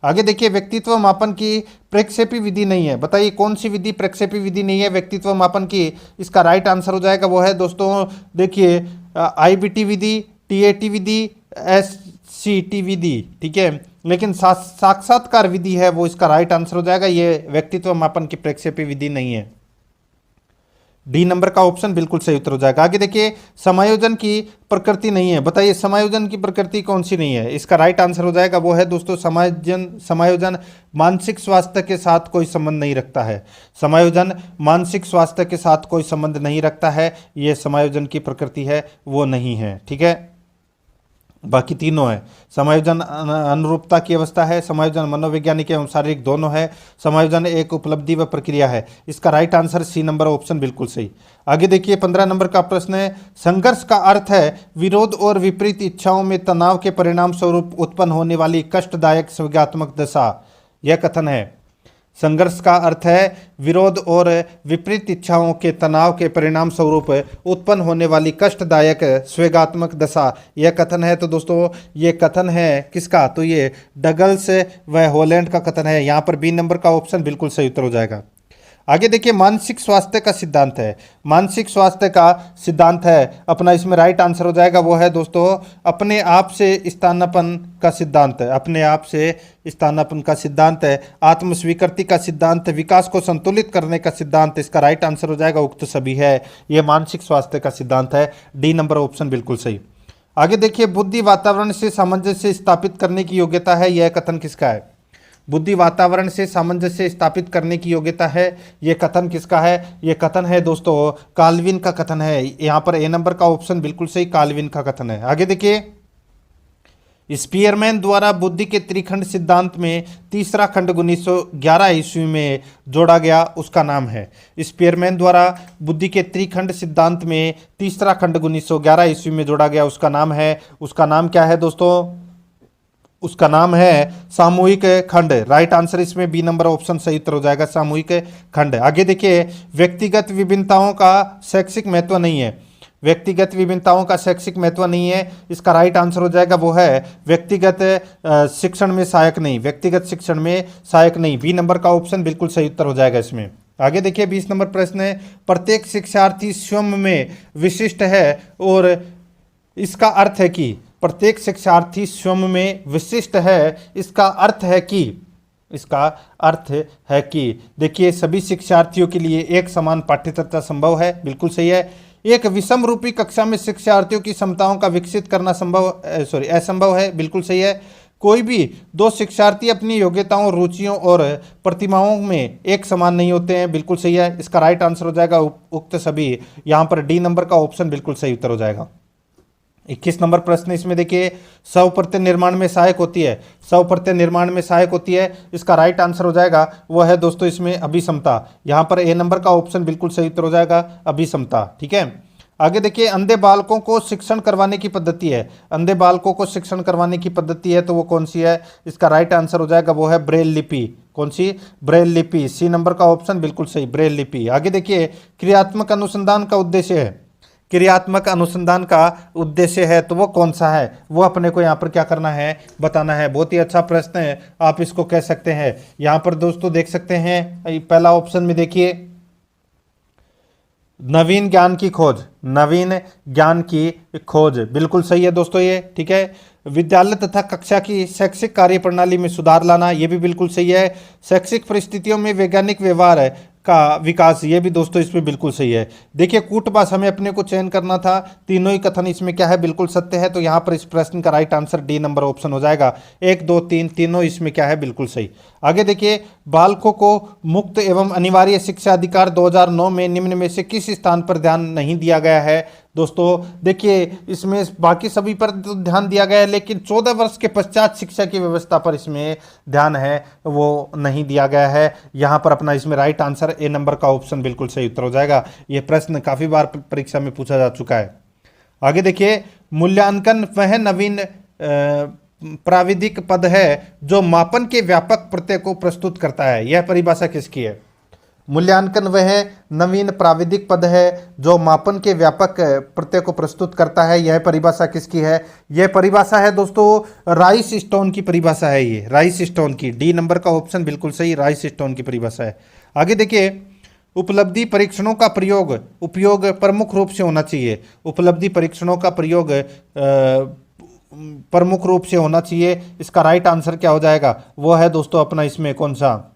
आगे देखिए, व्यक्तित्व मापन की प्रक्षेपी विधि नहीं है। बताइए कौन सी विधि प्रक्षेपी विधि नहीं है व्यक्तित्व मापन की? इसका राइट आंसर हो जाएगा वो है दोस्तों देखिए IBT विधि, TAT विधि, SCT विधि, ठीक है, लेकिन साक्षात्कार विधि है वो इसका राइट आंसर हो जाएगा। ये व्यक्तित्व मापन की प्रक्षेपी विधि नहीं है। डी नंबर का ऑप्शन बिल्कुल सही उत्तर हो जाएगा। आगे देखिए, समायोजन की प्रकृति नहीं है, बताइए समायोजन की प्रकृति कौन सी नहीं है? इसका राइट आंसर हो जाएगा वो है दोस्तों समायोजन मानसिक स्वास्थ्य के साथ कोई संबंध नहीं रखता है। समायोजन मानसिक स्वास्थ्य के साथ कोई संबंध नहीं रखता है, ये समायोजन की प्रकृति है, वो नहीं है। ठीक है, बाकी तीनों है। समायोजन अनुरूपता की अवस्था है, समायोजन मनोवैज्ञानिक एवं शारीरिक दोनों है, समायोजन एक उपलब्धि व प्रक्रिया है। इसका right answer C number option बिल्कुल सही। आगे देखिए 15 नंबर का प्रश्न है, संघर्ष का अर्थ है विरोध और विपरीत इच्छाओं में तनाव के परिणाम स्वरूप उत्पन्न होने वाली कष्टदायक संज्ञात्मक दशा। यह कथन है, संघर्ष का अर्थ है विरोध और विपरीत इच्छाओं के तनाव के परिणाम स्वरूप उत्पन्न होने वाली कष्टदायक स्वेगात्मक दशा। यह कथन है तो दोस्तों ये कथन है किसका? तो ये डगल्स व हॉलैंड का कथन है। यहाँ पर बी नंबर का ऑप्शन बिल्कुल सही उत्तर हो जाएगा। आगे देखिए, मानसिक स्वास्थ्य का सिद्धांत है, मानसिक स्वास्थ्य का सिद्धांत है अपना, इसमें राइट आंसर हो जाएगा वो है दोस्तों अपने आप से स्थानापन्न का सिद्धांत है। अपने आप से स्थानापन्न का सिद्धांत है, आत्मस्वीकृति का सिद्धांत, विकास को संतुलित करने का सिद्धांत। इसका राइट आंसर हो जाएगा उक्त सभी है, यह मानसिक स्वास्थ्य का सिद्धांत है। डी नंबर ऑप्शन बिल्कुल सही। आगे देखिए, बुद्धि वातावरण से सामंजस्य स्थापित करने की योग्यता है, यह कथन किसका है? बुद्धि वातावरण से सामंजस्य स्थापित करने की योग्यता है, यह कथन किसका है? यह कथन है दोस्तों काल्विन का कथन है। यहां पर ए नंबर का ऑप्शन बिल्कुल सही, काल्विन का कथन है। आगे देखिए, स्पीयरमैन द्वारा बुद्धि के त्रिखंड सिद्धांत में तीसरा खंड 1911 ईस्वी में जोड़ा गया, उसका नाम है। स्पीयरमैन द्वारा बुद्धि के त्रिखंड सिद्धांत में तीसरा खंड 1911 ईस्वी में जोड़ा गया, उसका नाम है, उसका नाम क्या है दोस्तों? उसका नाम है सामूहिक खंड। राइट आंसर इसमें बी नंबर ऑप्शन सही उत्तर हो जाएगा, सामूहिक खंड। आगे देखिए, व्यक्तिगत विभिन्नताओं का शैक्षिक महत्व नहीं है, व्यक्तिगत विभिन्नताओं का शैक्षिक महत्व नहीं है। इसका राइट आंसर हो जाएगा वो है व्यक्तिगत शिक्षण में सहायक नहीं, व्यक्तिगत शिक्षण में सहायक नहीं। बी नंबर का ऑप्शन बिल्कुल सही उत्तर हो जाएगा इसमें। आगे देखिए 20 नंबर प्रश्न है, प्रत्येक शिक्षार्थी स्वयं में विशिष्ट है और इसका अर्थ है कि प्रत्येक शिक्षार्थी स्वयं में विशिष्ट है, इसका अर्थ है कि, इसका अर्थ है कि देखिए सभी शिक्षार्थियों के लिए एक समान पाठ्यचर्या संभव है, बिल्कुल सही है। एक विषम रूपी कक्षा में शिक्षार्थियों की क्षमताओं का विकसित करना असंभव है, बिल्कुल सही है। कोई भी दो शिक्षार्थी अपनी योग्यताओं, रुचियों और प्रतिभाओं में एक समान नहीं होते हैं, बिल्कुल सही है। इसका राइट आंसर हो जाएगा उक्त सभी। यहाँ पर डी नंबर का ऑप्शन बिल्कुल सही उत्तर हो जाएगा। 21 नंबर प्रश्न इसमें देखिए, सव प्रत्यय निर्माण में सहायक होती है, सव प्रत्यय निर्माण में सहायक होती है, इसका राइट आंसर हो जाएगा वो है दोस्तों इसमें अभिसमता। यहाँ पर ए नंबर का ऑप्शन बिल्कुल सही उत्तर हो जाएगा, अभिसमता। ठीक है, आगे देखिए, अंधे बालकों को शिक्षण करवाने की पद्धति है, अंधे बालकों को शिक्षण करवाने की पद्धति है तो वो कौन सी है? इसका राइट आंसर हो जाएगा वो है ब्रेल लिपि। कौन सी? ब्रेल लिपि। सी नंबर का ऑप्शन बिल्कुल सही, ब्रेल लिपि। आगे देखिए, क्रियात्मक अनुसंधान का उद्देश्य है, क्रियात्मक अनुसंधान का उद्देश्य है तो वो कौन सा है? वो अपने को यहाँ पर क्या करना है, बताना है। बहुत ही अच्छा प्रश्न है, आप इसको कह सकते हैं। यहाँ पर दोस्तों देख सकते हैं पहला ऑप्शन में देखिए, नवीन ज्ञान की खोज, नवीन ज्ञान की खोज, बिल्कुल सही है दोस्तों ये। ठीक है, विद्यालय तथा कक्षा की शैक्षिक कार्य प्रणाली में सुधार लाना, ये भी बिल्कुल सही है। शैक्षिक परिस्थितियों में वैज्ञानिक व्यवहार का विकास, ये भी दोस्तों इसमें बिल्कुल सही है। देखिए, कूटभाषा में अपने को चयन करना था, तीनों ही कथन इसमें क्या है, बिल्कुल सत्य है। तो यहाँ पर इस प्रश्न का right answer D number option हो जाएगा। 1, 2, 3 तीनों इसमें क्या है, बिल्कुल सही। आगे देखिए, बालकों को मुक्त एवं अनिवार्य शिक्षा अधिकार 2009 में निम्न में से किस स्थान पर ध्यान नहीं दिया गया है? दोस्तों देखिए, इसमें बाकी सभी पर तो ध्यान दिया गया है, लेकिन 14 वर्ष के पश्चात शिक्षा की व्यवस्था पर इसमें ध्यान है वो नहीं दिया गया है। यहाँ पर अपना इसमें राइट आंसर ए नंबर का ऑप्शन बिल्कुल सही उत्तर हो जाएगा। ये प्रश्न काफ़ी बार परीक्षा में पूछा जा चुका है। आगे देखिए, मूल्यांकन वह नवीन प्राविधिक पद है जो मापन के व्यापक प्रत्यय को प्रस्तुत करता है। यह परिभाषा किसकी है? मूल्यांकन वह नवीन प्राविधिक पद है जो मापन के व्यापक प्रत्यय को प्रस्तुत करता है। यह परिभाषा किसकी है? यह परिभाषा है दोस्तों राइस स्टोन की परिभाषा है, ये राइस स्टोन की। डी नंबर का ऑप्शन बिल्कुल सही, राइस स्टोन की परिभाषा है। आगे देखिए, उपलब्धि परीक्षणों का उपयोग प्रमुख रूप से होना चाहिए, उपलब्धि परीक्षणों का प्रयोग प्रमुख रूप से होना चाहिए। इसका राइट आंसर क्या हो जाएगा? वो है दोस्तों अपना इसमें कौन सा,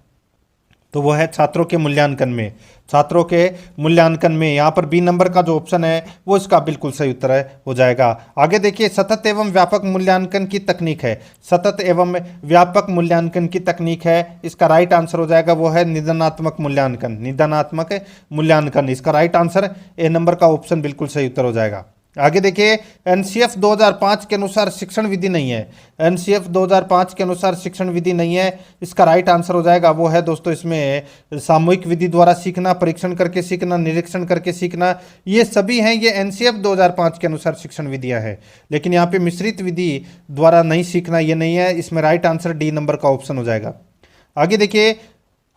तो वो है छात्रों के मूल्यांकन में। छात्रों के मूल्यांकन में यहाँ पर बी नंबर का जो ऑप्शन है वो इसका बिल्कुल सही उत्तर है हो जाएगा। आगे देखिए, सतत एवं व्यापक मूल्यांकन की तकनीक है। सतत एवं व्यापक मूल्यांकन की तकनीक है, इसका राइट आंसर हो जाएगा वो है निदानात्मक मूल्यांकन। निदानात्मक मूल्यांकन, इसका राइट आंसर ए नंबर का ऑप्शन बिल्कुल सही उत्तर हो जाएगा। आगे देखिए, एनसीएफ 2005 के अनुसार शिक्षण विधि नहीं है। एनसीएफ 2005 के अनुसार शिक्षण विधि नहीं है, इसका राइट आंसर हो जाएगा वो है दोस्तों इसमें सामूहिक विधि द्वारा सीखना, परीक्षण करके सीखना, निरीक्षण करके सीखना, ये सभी हैं, ये एनसीएफ 2005 के अनुसार शिक्षण विधियां हैं। लेकिन यहाँ पे मिश्रित विधि द्वारा नहीं सीखना ये नहीं है, इसमें राइट आंसर डी नंबर का ऑप्शन हो जाएगा। आगे देखिए,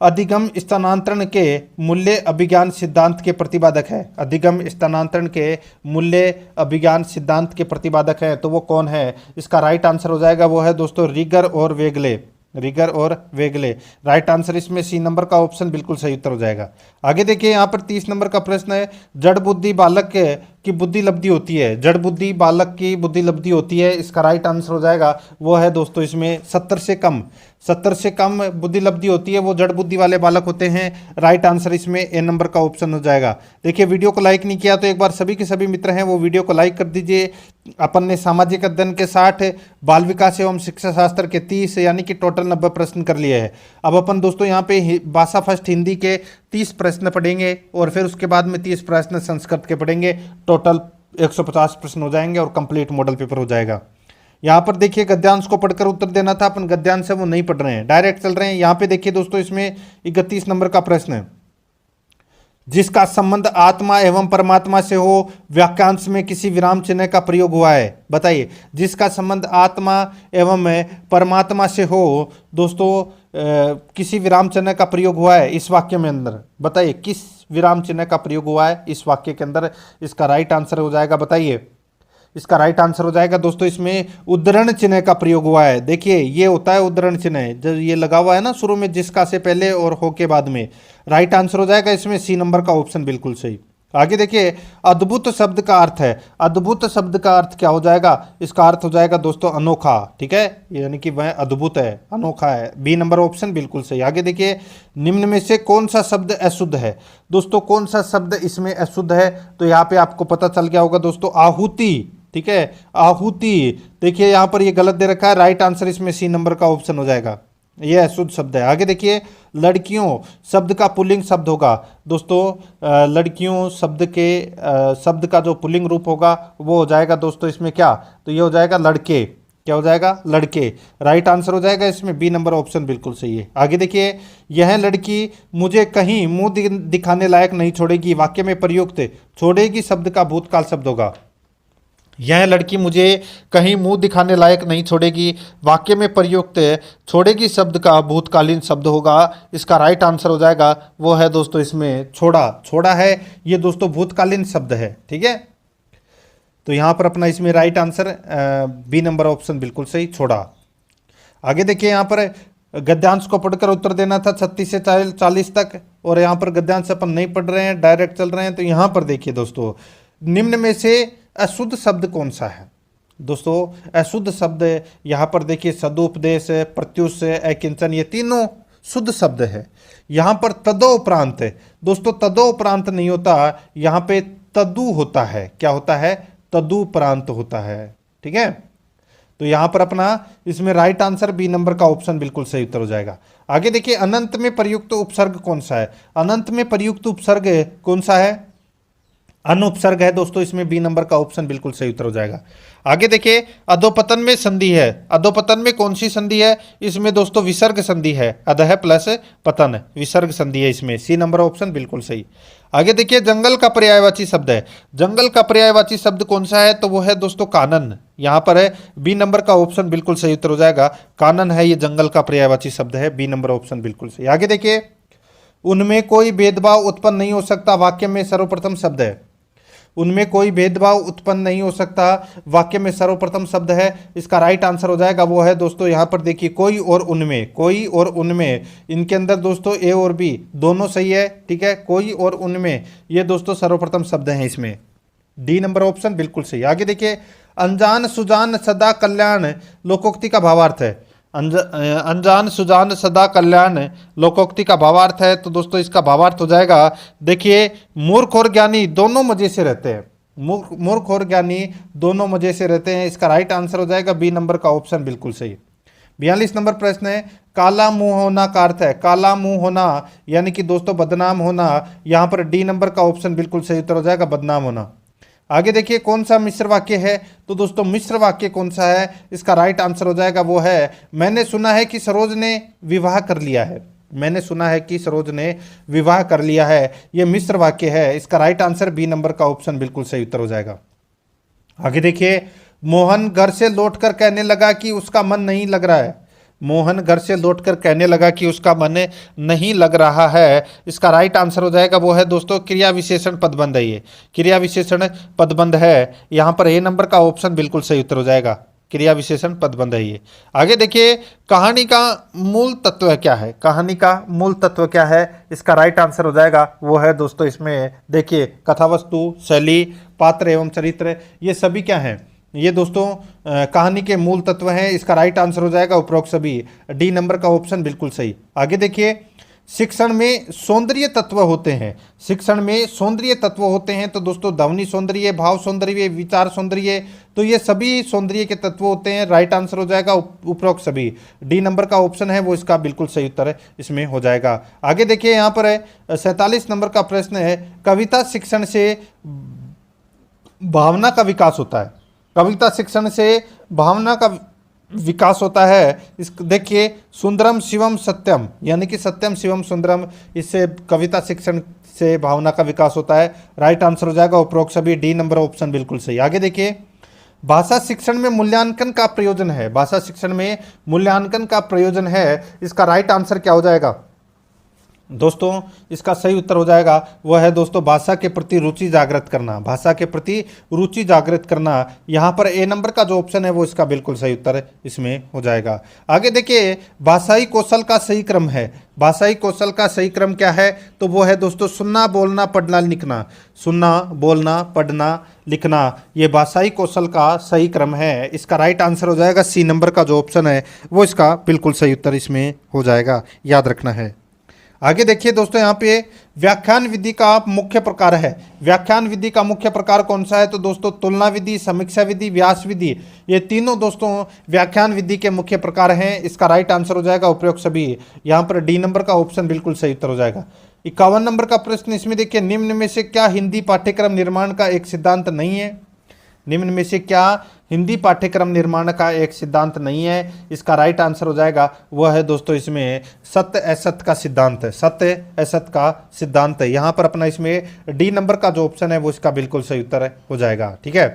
अधिगम स्थानांतरण के मूल्य अभिज्ञान सिद्धांत के प्रतिपादक है। अधिगम स्थानांतरण के मूल्य अभिज्ञान सिद्धांत के प्रतिपादक है, तो वो कौन है? इसका राइट आंसर हो जाएगा वो है दोस्तों रिगर और वेगले। रिगर और वेगले, राइट आंसर इसमें सी नंबर का ऑप्शन बिल्कुल सही उत्तर हो जाएगा। आगे देखिए, यहाँ पर 30 नंबर का प्रश्न है, जड़ बुद्धि बालक की बुद्धि लब्धि होती है। जड़ बुद्धि बालक की बुद्धि लब्धि होती है, इसका राइट आंसर हो जाएगा वो है दोस्तों इसमें 70 से कम। 70 से कम बुद्धि लब्धि होती है, वो जड़ बुद्धि वाले बालक होते हैं। राइट आंसर इसमें ए नंबर का ऑप्शन हो जाएगा। देखिए, वीडियो को लाइक नहीं किया तो एक बार सभी के सभी मित्र हैं वो वीडियो को लाइक कर दीजिए। अपन ने सामाजिक अध्ययन के 60, बाल विकास एवं शिक्षा शास्त्र के 30 यानी कि टोटल 90 प्रश्न कर लिए हैं। अब अपन दोस्तों यहाँ पे भाषा फर्स्ट हिंदी के 30 प्रश्न पढ़ेंगे और फिर उसके बाद में 30 प्रश्न संस्कृत के पढ़ेंगे। टोटल 150 प्रश्न हो जाएंगे और कंप्लीट मॉडल पेपर हो जाएगा। यहाँ पर देखिए, गद्यांश को पढ़कर उत्तर देना था, अपन गद्यांश से वो नहीं पढ़ रहे हैं, डायरेक्ट चल रहे हैं। यहाँ पे देखिए दोस्तों, इसमें 31 नंबर का प्रश्न है, जिसका संबंध आत्मा एवं परमात्मा से हो, वाक्यांश में किसी विराम चिन्ह का प्रयोग हुआ है। बताइए, जिसका संबंध आत्मा एवं परमात्मा से हो दोस्तों, किसी विराम चिन्ह का प्रयोग हुआ है इस वाक्य में अंदर। बताइए किस विराम चिन्ह का प्रयोग हुआ है इस वाक्य के अंदर, इसका राइट आंसर हो जाएगा। बताइए, इसका राइट आंसर हो जाएगा दोस्तों इसमें उद्धरण चिन्ह का प्रयोग हुआ है। देखिए, ये होता है उद्धरण चिन्ह, जब ये लगा हुआ है ना शुरू में, जिसका से पहले और हो के बाद में। राइट आंसर हो जाएगा इसमें सी नंबर का ऑप्शन बिल्कुल सही। आगे देखिए, अद्भुत शब्द का अर्थ है। अद्भुत शब्द का अर्थ क्या हो जाएगा? इसका अर्थ हो जाएगा दोस्तों अनोखा। ठीक है, यानी कि वह अद्भुत है, अनोखा है। बी नंबर ऑप्शन बिल्कुल सही। आगे देखिए, निम्न में से कौन सा शब्द अशुद्ध है? दोस्तों, कौन सा शब्द इसमें अशुद्ध है? तो यहाँ पे आपको पता चल गया होगा दोस्तों, आहुति। ठीक है, आहुति। देखिए, यहाँ पर ये गलत दे रखा है, राइट आंसर इसमें सी नंबर का ऑप्शन हो जाएगा, यह अशुद्ध शब्द है। आगे देखिए, लड़कियों शब्द का पुल्लिंग शब्द होगा दोस्तों। लड़कियों शब्द का जो पुल्लिंग रूप होगा वो हो जाएगा दोस्तों इसमें क्या? तो ये हो जाएगा लड़के। क्या हो जाएगा? लड़के। राइट आंसर हो जाएगा इसमें बी नंबर ऑप्शन बिल्कुल सही है। आगे देखिए, यह लड़की मुझे कहीं मुंह दिखाने लायक नहीं छोड़ेगी, वाक्य में प्रयुक्त छोड़ेगी शब्द का भूतकाल शब्द होगा। यह लड़की मुझे कहीं मुंह दिखाने लायक नहीं छोड़ेगी, वाक्य में प्रयुक्त छोड़ेगी शब्द का भूतकालीन शब्द होगा। इसका राइट आंसर हो जाएगा वो है दोस्तों इसमें छोड़ा। छोड़ा है ये दोस्तों भूतकालीन शब्द है। ठीक है, तो यहाँ पर अपना इसमें right answer B number option बिल्कुल सही, छोड़ा। आगे देखिए, यहाँ पर गद्यांश को पढ़कर उत्तर देना था 36 से 40 तक, और यहाँ पर गद्यांश अपन नहीं पढ़ रहे हैं, डायरेक्ट चल रहे हैं। तो यहाँ पर देखिए दोस्तों, निम्न में से अशुद्ध शब्द कौन सा है? दोस्तों, अशुद्ध शब्द यहाँ पर देखिए, सदुपदेश, प्रत्युष, अकिंचन, ये तीनों शुद्ध शब्द है। यहाँ पर तदोपरांत दोस्तों, तदोपरांत नहीं होता, यहाँ पे तदु होता है। क्या होता है? तदुपरांत होता है। ठीक है, तो यहाँ पर अपना इसमें राइट आंसर बी नंबर का ऑप्शन बिल्कुल सही उत्तर हो जाएगा। आगे देखिए, अनंत में प्रयुक्त उपसर्ग कौन सा है? अनंत में प्रयुक्त उपसर्ग कौन सा है? अनुपसर्ग है दोस्तों, इसमें बी नंबर का ऑप्शन बिल्कुल सही उत्तर हो जाएगा। आगे देखिए, अधोपतन में संधि है। अधोपतन में कौन सी संधि है? इसमें दोस्तों विसर्ग संधि है। अधः प्लस पतन, विसर्ग संधि है इसमें, सी नंबर ऑप्शन बिल्कुल सही। आगे देखिए, जंगल का पर्यायवाची शब्द है। जंगल का पर्यायवाची शब्द कौन सा है? तो वो है दोस्तों कानन। यहाँ पर है बी नंबर का ऑप्शन बिल्कुल सही उत्तर हो जाएगा, कानन है ये जंगल का पर्यायवाची शब्द है, बी नंबर ऑप्शन बिल्कुल सही। आगे देखिए, उनमें कोई भेदभाव उत्पन्न नहीं हो सकता, वाक्य में सर्वप्रथम शब्द है। उनमें कोई भेदभाव उत्पन्न नहीं हो सकता, वाक्य में सर्वप्रथम शब्द है। इसका राइट आंसर हो जाएगा वो है दोस्तों, यहाँ पर देखिए, कोई और उनमें। कोई और उनमें, इनके अंदर दोस्तों ए और बी दोनों सही है। ठीक है, कोई और उनमें, ये दोस्तों सर्वप्रथम शब्द हैं इसमें, डी नंबर ऑप्शन बिल्कुल सही। आगे देखिए, अनजान सुजान सदा कल्याण लोकोक्ति का भावार्थ है। अनजान सुजान सदा कल्याण लोकोक्ति का भावार्थ है, तो दोस्तों इसका भावार्थ हो जाएगा, देखिए मूर्ख और ज्ञानी दोनों मजे से रहते हैं। मूर्ख और ज्ञानी दोनों मजे से रहते हैं। इसका राइट आंसर हो जाएगा बी नंबर का ऑप्शन बिल्कुल सही। 42 नंबर प्रश्न है, काला मुंह होना का अर्थ है, काला मुंह होना यानी कि दोस्तों बदनाम होना। यहां पर डी नंबर का ऑप्शन बिल्कुल सही उत्तर हो जाएगा, बदनाम होना। आगे देखिए कौन सा मिश्र वाक्य है, तो दोस्तों मिश्र वाक्य कौन सा है, इसका राइट आंसर हो जाएगा वो है, मैंने सुना है कि सरोज ने विवाह कर लिया है। मैंने सुना है कि सरोज ने विवाह कर लिया है, ये मिश्र वाक्य है। इसका राइट आंसर बी नंबर का ऑप्शन बिल्कुल सही उत्तर हो जाएगा। आगे देखिए, मोहन घर से लौटकर कहने लगा कि उसका मन नहीं लग रहा है। मोहन घर से लौटकर कहने लगा कि उसका मन नहीं लग रहा है। इसका राइट आंसर हो जाएगा वो है दोस्तों क्रिया विशेषण पदबंध है, ये क्रिया विशेषण पदबंध है। यहाँ पर ए नंबर का ऑप्शन बिल्कुल सही उत्तर हो जाएगा, क्रिया विशेषण पदबंध है ये। आगे देखिए, कहानी का मूल तत्व क्या है, कहानी का मूल तत्व क्या है, इसका राइट आंसर हो जाएगा वो है दोस्तों इसमें देखिए कथावस्तु, शैली, पात्र एवं चरित्र, ये सभी क्या हैं, ये दोस्तों कहानी के मूल तत्व हैं। इसका राइट आंसर हो जाएगा उपरोक्त सभी, डी नंबर का ऑप्शन बिल्कुल सही। आगे देखिए, शिक्षण में सौंदर्य तत्व होते हैं, शिक्षण में सौंदर्य तत्व होते हैं, तो दोस्तों ध्वनि सौंदर्य, भाव सौंदर्य, विचार सौंदर्य, तो ये सभी सौंदर्य के तत्व होते हैं। राइट आंसर हो जाएगा उपरोक्त सभी, डी नंबर का ऑप्शन है वो इसका बिल्कुल सही उत्तर है, इसमें हो जाएगा। आगे देखिए यहाँ पर है 47 नंबर का प्रश्न है, कविता शिक्षण से भावना का विकास होता है, कविता शिक्षण से भावना का विकास होता है। इस देखिए, सुंदरम शिवम सत्यम यानी कि सत्यम शिवम सुंदरम, इससे कविता शिक्षण से भावना का विकास होता है। राइट आंसर हो जाएगा उपरोक्त सभी, डी नंबर ऑप्शन बिल्कुल सही। आगे देखिए, भाषा शिक्षण में मूल्यांकन का प्रयोजन है, भाषा शिक्षण में मूल्यांकन का प्रयोजन है। इसका राइट आंसर क्या हो जाएगा दोस्तों, इसका सही उत्तर हो जाएगा वह है दोस्तों भाषा के प्रति रुचि जागृत करना, भाषा के प्रति रुचि जागृत करना। यहाँ पर ए नंबर का जो ऑप्शन है वो इसका बिल्कुल सही उत्तर इसमें हो जाएगा। आगे देखिए, भाषाई कौशल का सही क्रम है, भाषाई कौशल का सही क्रम क्या है, तो वो है दोस्तों सुनना, बोलना, पढ़ना, लिखना, सुनना, बोलना, पढ़ना, लिखना, ये भाषाई कौशल का सही क्रम है। इसका राइट आंसर हो जाएगा सी नंबर का जो ऑप्शन है वो इसका बिल्कुल सही उत्तर इसमें हो जाएगा, याद रखना है। आगे देखिए दोस्तों, यहाँ पे व्याख्यान विधि का मुख्य प्रकार है, व्याख्यान विधि का मुख्य प्रकार कौन सा है, तो दोस्तों तुलना विधि, समीक्षा विधि, व्यास विधि, ये तीनों दोस्तों व्याख्यान विधि के मुख्य प्रकार हैं। इसका राइट आंसर हो जाएगा उपरोक्त सभी, यहाँ पर डी नंबर का ऑप्शन बिल्कुल सही उत्तर हो जाएगा। 51 नंबर का प्रश्न, इसमें देखिए, निम्न में से क्या हिंदी पाठ्यक्रम निर्माण का एक सिद्धांत नहीं है, निम्न में से क्या हिंदी पाठ्यक्रम निर्माण का एक सिद्धांत नहीं है। इसका राइट आंसर हो जाएगा वह है दोस्तों इसमें सत्य असत्य का सिद्धांत है, सत्य असत्य का सिद्धांत है। यहाँ पर अपना इसमें डी नंबर का जो ऑप्शन है वो इसका बिल्कुल सही उत्तर हो जाएगा, ठीक है।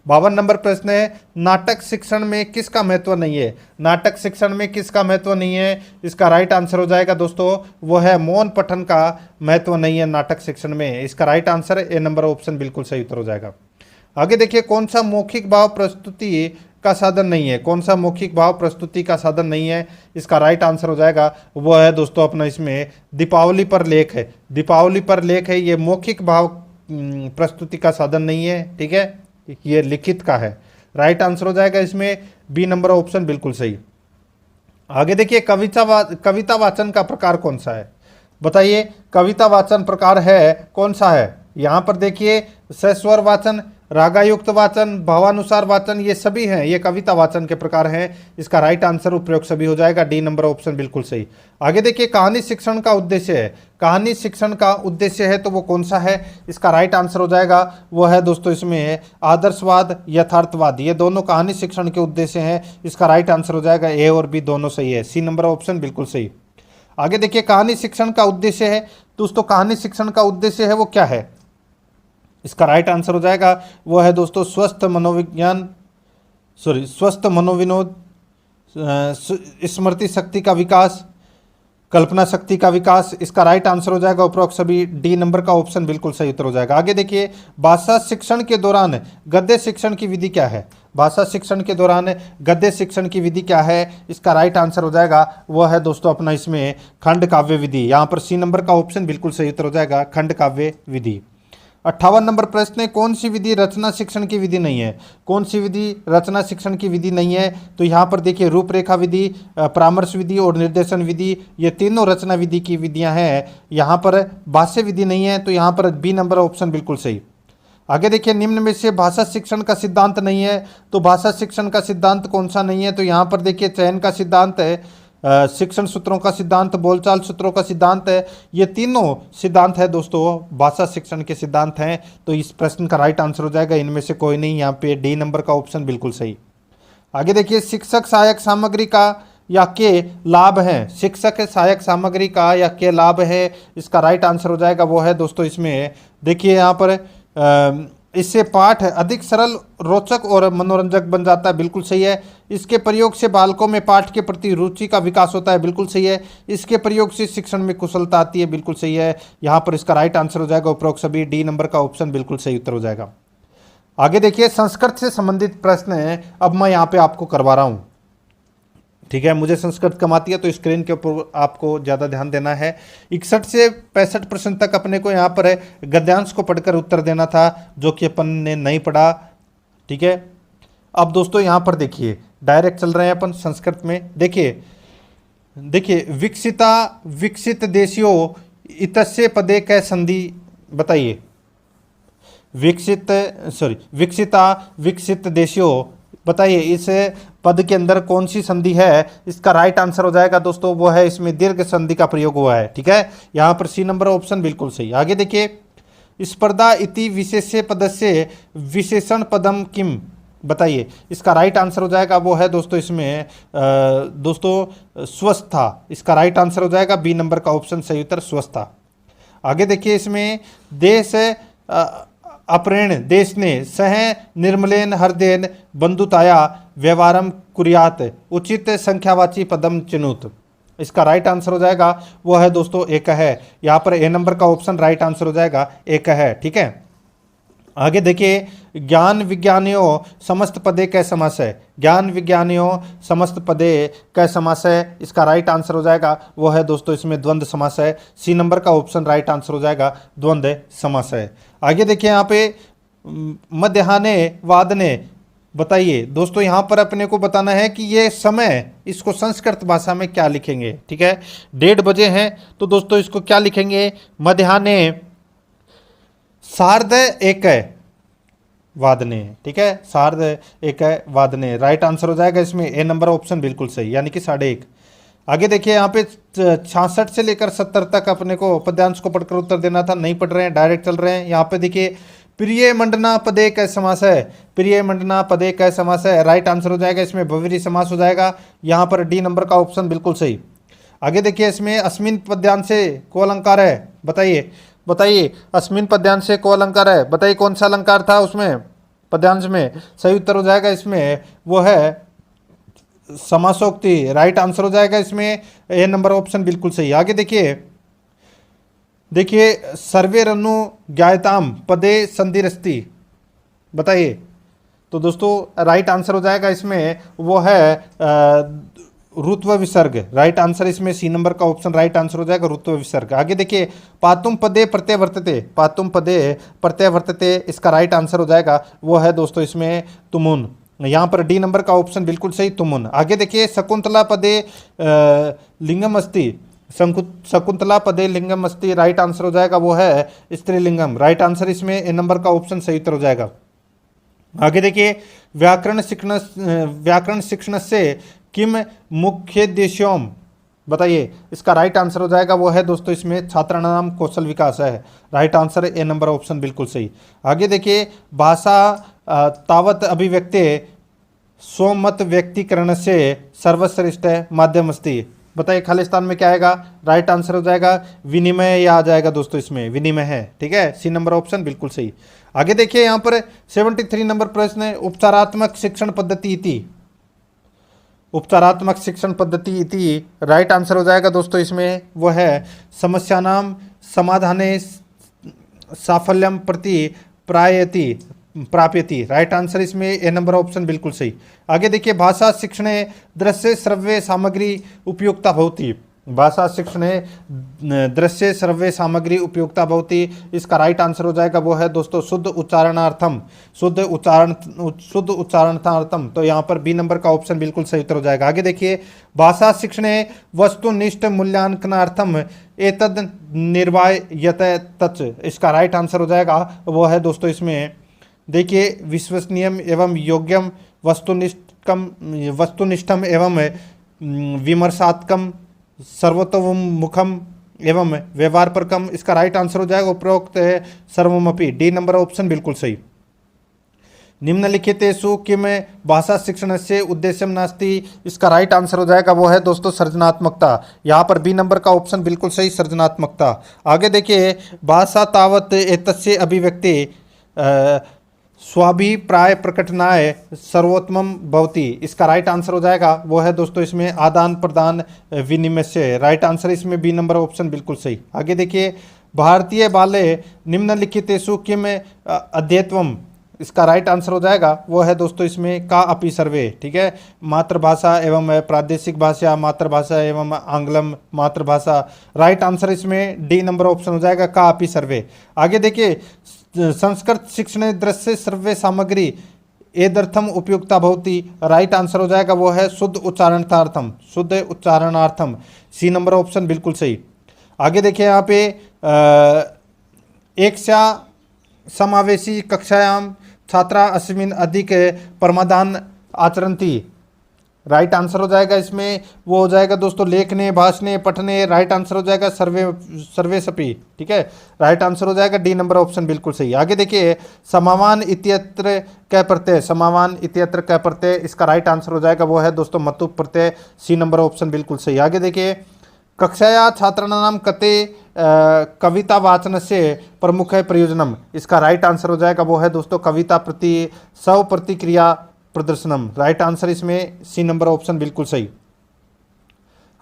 52 नंबर प्रश्न है, नाटक शिक्षण में किसका महत्व नहीं है, नाटक शिक्षण में किसका महत्व नहीं है। इसका राइट आंसर हो जाएगा दोस्तों वो है मौन पठन का महत्व नहीं है नाटक शिक्षण में। इसका right answer A number option बिल्कुल सही उत्तर हो जाएगा। आगे देखिए, कौन सा मौखिक भाव प्रस्तुति का साधन नहीं है, कौन सा मौखिक भाव प्रस्तुति का साधन नहीं है। इसका राइट आंसर हो जाएगा वो है दोस्तों अपना इसमें दीपावली पर लेख है, दीपावली पर लेख है, ये मौखिक भाव प्रस्तुति का साधन नहीं है, ठीक है, ये लिखित का है। राइट आंसर हो जाएगा इसमें बी नंबर ऑप्शन बिल्कुल सही। आगे देखिए, कविता वाचन का प्रकार कौन सा है, बताइए कविता वाचन प्रकार है कौन सा है। यहाँ पर देखिए, सस्वर वाचन, रागायुक्त वाचन, भावानुसार वाचन, ये सभी हैं, ये कविता वाचन के प्रकार हैं। इसका राइट आंसर उपयोग सभी हो जाएगा, डी नंबर ऑप्शन बिल्कुल सही। आगे देखिए, कहानी शिक्षण का उद्देश्य है, कहानी शिक्षण का उद्देश्य है तो वो कौन सा है। इसका राइट आंसर हो जाएगा वो है दोस्तों इसमें आदर्शवाद, यथार्थवाद, ये दोनों कहानी शिक्षण के उद्देश्य हैं। इसका राइट आंसर हो जाएगा ए और बी दोनों सही है, सी नंबर ऑप्शन बिल्कुल सही। आगे देखिए, कहानी शिक्षण का उद्देश्य है दोस्तों, कहानी शिक्षण का उद्देश्य है वो क्या है। इसका राइट आंसर हो जाएगा वो है दोस्तों स्वस्थ मनोविज्ञान, स्वस्थ मनोविनोद, स्मृति शक्ति का विकास, कल्पना शक्ति का विकास। इसका राइट आंसर हो जाएगा उपरोक्त सभी, डी नंबर का ऑप्शन बिल्कुल सही उत्तर हो जाएगा। आगे देखिए, भाषा शिक्षण के दौरान गद्य शिक्षण की विधि क्या है, भाषा शिक्षण के दौरान गद्य शिक्षण की विधि क्या है। इसका राइट आंसर हो जाएगा वह है दोस्तों अपना इसमें खंड काव्य विधि, यहाँ पर सी नंबर का ऑप्शन बिल्कुल सही उत्तर हो जाएगा, खंड काव्य विधि। 58 नंबर प्रश्न है, कौन सी विधि रचना शिक्षण की विधि नहीं है? कौन सी विधि रचना शिक्षण की विधि नहीं है? तो यहाँ पर देखिए रूपरेखा विधि, परामर्श विधि और निर्देशन विधि, ये तीनों रचना विधि की विधियां हैं। यहाँ पर भाष्य विधि नहीं है, तो यहाँ पर बी नंबर ऑप्शन बिल्कुल सही। आगे देखिए, निम्न में से भाषा शिक्षण का सिद्धांत नहीं है, तो भाषा शिक्षण का सिद्धांत कौन सा नहीं है? तो यहाँ पर देखिए चयन का सिद्धांत है, शिक्षण सूत्रों का सिद्धांत, बोलचाल सूत्रों का सिद्धांत है। ये तीनों सिद्धांत है दोस्तों, भाषा शिक्षण के सिद्धांत हैं। तो इस प्रश्न का राइट आंसर हो जाएगा इनमें से कोई नहीं, यहाँ पे डी नंबर का ऑप्शन बिल्कुल सही। आगे देखिए, शिक्षक सहायक सामग्री का या के लाभ है? शिक्षक सहायक सामग्री का या के लाभ है? इसका राइट आंसर हो जाएगा वो है दोस्तों इसमें, देखिए यहाँ पर इससे पाठ अधिक सरल, रोचक और मनोरंजक बन जाता है, बिल्कुल सही है। इसके प्रयोग से बालकों में पाठ के प्रति रुचि का विकास होता है, बिल्कुल सही है। इसके प्रयोग से शिक्षण में कुशलता आती है, बिल्कुल सही है। यहाँ पर इसका राइट आंसर हो जाएगा उपरोक्त सभी, डी नंबर का ऑप्शन बिल्कुल सही उत्तर हो जाएगा। आगे देखिए, संस्कृत से संबंधित प्रश्न है, अब मैं यहाँ पे आपको करवा रहा हूँ, ठीक है। मुझे संस्कृत कम आती है, तो स्क्रीन के ऊपर आपको ज़्यादा ध्यान देना है। 61 से 65 प्रश्न तक अपने को यहाँ पर गद्यांश को पढ़कर उत्तर देना था, जो कि अपन ने नहीं पढ़ा, ठीक है। अब दोस्तों यहाँ पर देखिए, डायरेक्ट चल रहे हैं अपन संस्कृत में। देखिए विकसित देशियों इतस्य पदे कै संधि, बताइए। विकसित देशियों, बताइए इस पद के अंदर कौन सी संधि है? इसका राइट आंसर हो जाएगा दोस्तों वो है इसमें दीर्घ संधि का प्रयोग हुआ है, ठीक है। यहाँ पर सी नंबर ऑप्शन बिल्कुल सही। आगे देखिए, स्पर्धा इति विशेष्य पदस्य विशेषण पदम किम, बताइए। इसका राइट आंसर हो जाएगा वो है दोस्तों इसमें दोस्तों स्वस्थता। इसका राइट आंसर हो जाएगा बी नंबर का ऑप्शन सही उत्तर, स्वस्थता। आगे देखिए, इसमें देश अप्रेण देश ने सह निर्मलेन हृदयन बंधुताया व्यवहारम कुर्यात उचित संख्यावाची पदम चिनुत। इसका राइट आंसर हो जाएगा वो है दोस्तों एक है। यहाँ पर ए नंबर का ऑप्शन राइट आंसर हो जाएगा एक है, ठीक है। आगे देखिए, ज्ञान विज्ञानियों समस्त पदे कै समास है? ज्ञान विज्ञानियों समस्त पदे कै समास है? इसका राइट आंसर हो जाएगा वो है दोस्तों इसमें द्वंद्व समास है। सी नंबर का ऑप्शन राइट आंसर हो जाएगा द्वंद्व समास है। आगे देखिए, यहाँ पे मध्याह्ने वादने, बताइए दोस्तों यहाँ पर अपने को बताना है कि ये समय, इसको संस्कृत भाषा में क्या लिखेंगे, ठीक है। 1:30 बजे हैं, तो दोस्तों इसको क्या लिखेंगे? मध्याह्ने सार्ध एक वादने, ठीक है। सार्ध एक वादने राइट आंसर हो जाएगा इसमें ए नंबर ऑप्शन बिल्कुल सही, यानी कि 1:30। आगे देखिए, यहाँ पे 66 से लेकर 70 तक अपने को पद्यांश को पढ़कर उत्तर देना था, नहीं पढ़ रहे हैं, डायरेक्ट चल रहे हैं। यहाँ पे देखिए, प्रिय मंडना पदे कै समास है? प्रिय मंडना पदे कै समास है? राइट आंसर हो जाएगा इसमें बहुव्रीहि समास हो जाएगा, यहाँ पर डी नंबर का ऑप्शन बिल्कुल सही। आगे देखिए, इसमें अस्मिन पद्यांश से को अलंकार है? बताइए अस्मिन पद्यांश से को अलंकार है, बताइए कौन सा अलंकार था उसमें पद्यांश में? सही उत्तर हो जाएगा इसमें वो है समासोक्ति। राइट आंसर हो जाएगा इसमें ए नंबर ऑप्शन बिल्कुल सही। आगे देखिए सर्वे रनु ज्ञायताम पदे संधिरस्ति, बताइए। तो दोस्तों राइट आंसर हो जाएगा इसमें वो है ऋत्व विसर्ग। राइट आंसर इसमें सी नंबर का ऑप्शन राइट आंसर हो जाएगा ऋत्व विसर्ग। आगे देखिए, पातुम पदे प्रत्यवर्तते, पातुम पदे प्रत्यवर्तते, इसका राइट आंसर हो जाएगा वो है दोस्तों इसमें तुमुन। यहाँ पर डी नंबर का ऑप्शन बिल्कुल सही, तुमुन। आगे देखिए, शकुंतला पदे लिंगम अस्ति, शकुंतला पदे लिंगम अस्ति, राइट आंसर हो जाएगा वो है स्त्रीलिंगम। राइट आंसर इसमें ए नंबर का ऑप्शन सही उत्तर हो जाएगा। आगे देखिए, व्याकरण शिक्षण से किम मुख्योद्देश्यों, बताइए। इसका राइट आंसर हो जाएगा वो है दोस्तों इसमें छात्राणाम कौशल विकास है। Right answer A number option बिल्कुल सही। आगे देखिए, भाषा तावत अभिव्यक्ति स्वमत व्यक्तिकरण से सर्वश्रेष्ठ माध्यम अस्ति, बताइए खालिस्तान में क्या आएगा? राइट आंसर हो जाएगा विनिमय, या आ जाएगा दोस्तों इसमें विनिमय है, ठीक है। सी नंबर ऑप्शन बिल्कुल सही। आगे देखिए, यहाँ पर 73 नंबर प्रश्न है, उपचारात्मक शिक्षण पद्धति इति, उपचारात्मक शिक्षण पद्धति इति, राइट आंसर हो जाएगा दोस्तों इसमें वो है समस्यानाम समाधाने साफल्यम प्रति प्राप्यति। राइट आंसर इसमें ए नंबर ऑप्शन बिल्कुल सही। आगे देखिए, भाषा शिक्षणे दृश्य श्रव्य सामग्री उपयुक्ता भवति, भाषा शिक्षण दृश्य श्रव्य सामग्री उपयोगिता भवती, इसका राइट आंसर हो जाएगा वो है दोस्तों शुद्ध उच्चारणार्थम, शुद्ध उच्चारणार्थम। तो यहाँ पर बी नंबर का ऑप्शन बिल्कुल सही उत्तर हो जाएगा। आगे देखिए, भाषा शिक्षण वस्तुनिष्ठ मूल्यांकनार्थम एतद निर्वायत तच, इसका राइट आंसर हो जाएगा वो है दोस्तों इसमें देखिए विश्वसनीयम एवं योग्यम वस्तुनिष्ठम एवं विमर्शात्मकम सर्वतोमुखम एवं व्यवहारपरकम, इसका राइट आंसर हो जाएगा उपरोक्त है सर्वमपि, डी नंबर ऑप्शन बिल्कुल सही। निम्नलिखितेषु किम भाषा शिक्षण से उद्देश्यम नास्ति, इसका राइट आंसर हो जाएगा वो है दोस्तों सृजनात्मकता, यहाँ पर बी नंबर का ऑप्शन बिल्कुल सही सृजनात्मकता। आगे देखिए, भाषा तावत एतस्य अभिव्यक्ति स्वाभिप्राय प्रकटनाय सर्वोत्तमम भवति, इसका राइट आंसर हो जाएगा वो है दोस्तों इसमें आदान प्रदान विनिमय से, राइट आंसर इसमें बी नंबर ऑप्शन बिल्कुल सही। आगे देखिए, भारतीय बाले निम्नलिखितेषु किम अध्येत्वम, इसका राइट आंसर हो जाएगा वो है दोस्तों इसमें का अपि सर्वे, ठीक है, मातृभाषा एवं प्रादेशिक भाषा, मातृभाषा एवं आंग्लम मातृभाषा, राइट आंसर इसमें डी नंबर ऑप्शन हो जाएगा का अपि सर्वे। आगे देखिए, संस्कृत शिक्षण दृश्य श्रव्य सामग्री एदर्थम उपयुक्ता भवती, राइट आंसर हो जाएगा वो है शुद्ध उच्चारणार्थम, शुद्ध उच्चारणार्थम, सी नंबर ऑप्शन बिल्कुल सही। आगे देखिए, यहाँ पे एक समावेशी कक्षायाम छात्रा अस्मिन अधिक परमादान आचरन्ति, राइट आंसर हो जाएगा इसमें वो हो जाएगा दोस्तों लेखने भाषणे पठने, राइट आंसर हो जाएगा सर्वे सपी, ठीक है, राइट आंसर हो जाएगा डी नंबर ऑप्शन बिल्कुल सही। आगे देखिए, समावान इत्यत्र कै प्रत्यय, समावान इत्यत्र कै प्रत्यय, इसका राइट आंसर हो जाएगा वो है दोस्तों मतु प्रत्यय, सी नंबर ऑप्शन बिल्कुल सही। आगे देखिए, कक्षाया छात्राणाम कते कविता वाचन से प्रमुख है प्रयोजनम, इसका राइट आंसर हो जाएगा वो है दोस्तों कविता प्रति स्व प्रतिक्रिया प्रदर्शनम, राइट आंसर इसमें सी नंबर ऑप्शन बिल्कुल सही।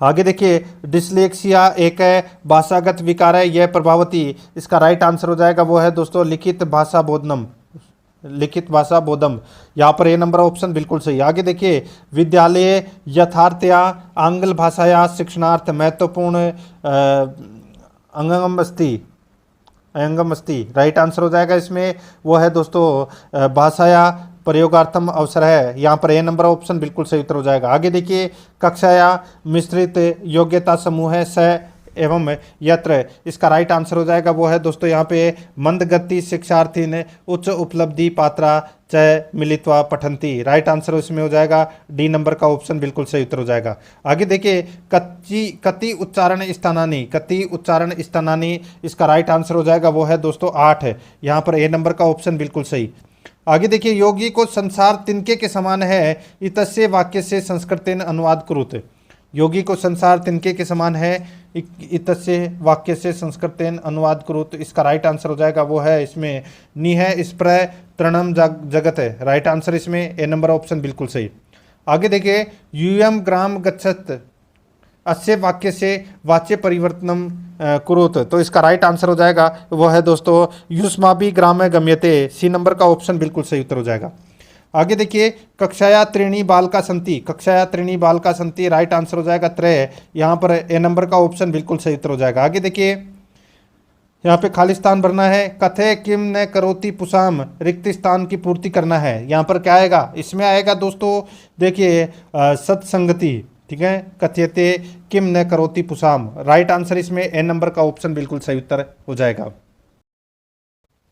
आगे देखिए, डिस्लेक्सिया एक भाषागत विकार है, यह प्रभावती, इसका राइट आंसर हो जाएगा वो है दोस्तों लिखित भाषा बोधनम, लिखित भाषा बोधम, यहाँ पर ए नंबर ऑप्शन बिल्कुल सही। आगे देखिए, विद्यालय यथार्थया आंग्ल भाषाया शिक्षणार्थ महत्वपूर्ण अंगम अस्ति, राइट आंसर हो जाएगा इसमें वो है दोस्तों भाषाया प्रयोगार्थम अवसर है, यहाँ पर ए नंबर ऑप्शन बिल्कुल सही उत्तर हो जाएगा। आगे देखिए, कक्षाया मिश्रित योग्यता समूह है स एवं यत्र, इसका राइट आंसर हो जाएगा वो है दोस्तों यहाँ पे मंद गति शिक्षार्थी ने उच्च उपलब्धि पात्रा च मिलित्वा पठंती, राइट आंसर इसमें हो जाएगा डी नंबर का ऑप्शन बिल्कुल सही उत्तर हो जाएगा। आगे देखिए, कति उच्चारण स्थानानी, इसका राइट आंसर हो जाएगा वो है दोस्तों 8 है, यहाँ पर ए नंबर का ऑप्शन बिल्कुल सही। आगे देखिए, योगी को संसार तिनके के समान है, इतस्य वाक्य से संस्कृतेन अनुवाद कुरुत, योगी को संसार तिनके के समान है, इतस्य वाक्य से संस्कृतेन अनुवाद कुरुत, इसका राइट आंसर हो जाएगा वो है इसमें निह स्प्रय तृणम जगत है, राइट आंसर इसमें ए नंबर ऑप्शन बिल्कुल सही। आगे देखिए, यूयम ग्राम गच्छत अस्य वाक्य से वाच्य परिवर्तनम कुरुत, तो इसका राइट आंसर हो जाएगा वो है दोस्तों युष्माभि ग्राम गम्यते, सी नंबर का ऑप्शन बिल्कुल सही उत्तर हो जाएगा। आगे देखिए, कक्षाया त्रीणी बालका संति, राइट आंसर हो जाएगा त्रय, यहाँ पर ए नंबर का ऑप्शन बिल्कुल सही उत्तर हो जाएगा। आगे देखिए, यहाँ पे खाली स्थान भरना है, कथे किम न करोति पुसाम, रिक्त स्थान की पूर्ति करना है, यहाँ पर क्या आएगा, इसमें आएगा दोस्तों देखिए सत्संगति, ठीक है, कथ्यते किम न करोति पुसाम, राइट आंसर इसमें ए नंबर का ऑप्शन बिल्कुल सही उत्तर हो जाएगा।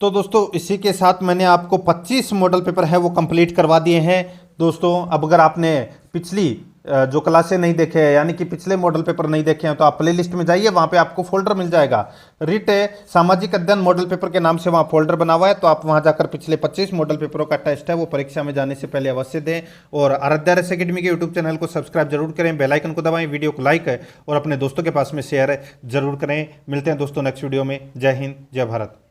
तो दोस्तों इसी के साथ मैंने आपको 25 मॉडल पेपर है वो कंप्लीट करवा दिए हैं दोस्तों। अब अगर आपने पिछली जो क्लासें नहीं देखे हैं यानी कि पिछले मॉडल पेपर नहीं देखे हैं तो आप प्ले लिस्ट में जाइए, वहाँ पे आपको फोल्डर मिल जाएगा, रिट सामाजिक अध्ययन मॉडल पेपर के नाम से वहाँ फोल्डर बना हुआ है, तो आप वहाँ जाकर पिछले 25 मॉडल पेपरों का टेस्ट है वो परीक्षा में जाने से पहले अवश्य दें। और आराध्या रस अकेडमी के यूट्यूब चैनल को सब्सक्राइब जरूर करें, बेल आइकन को दबाएं, वीडियो को लाइक और अपने दोस्तों के पास में शेयर जरूर करें। मिलते हैं दोस्तों नेक्स्ट वीडियो में। जय हिंद, जय भारत।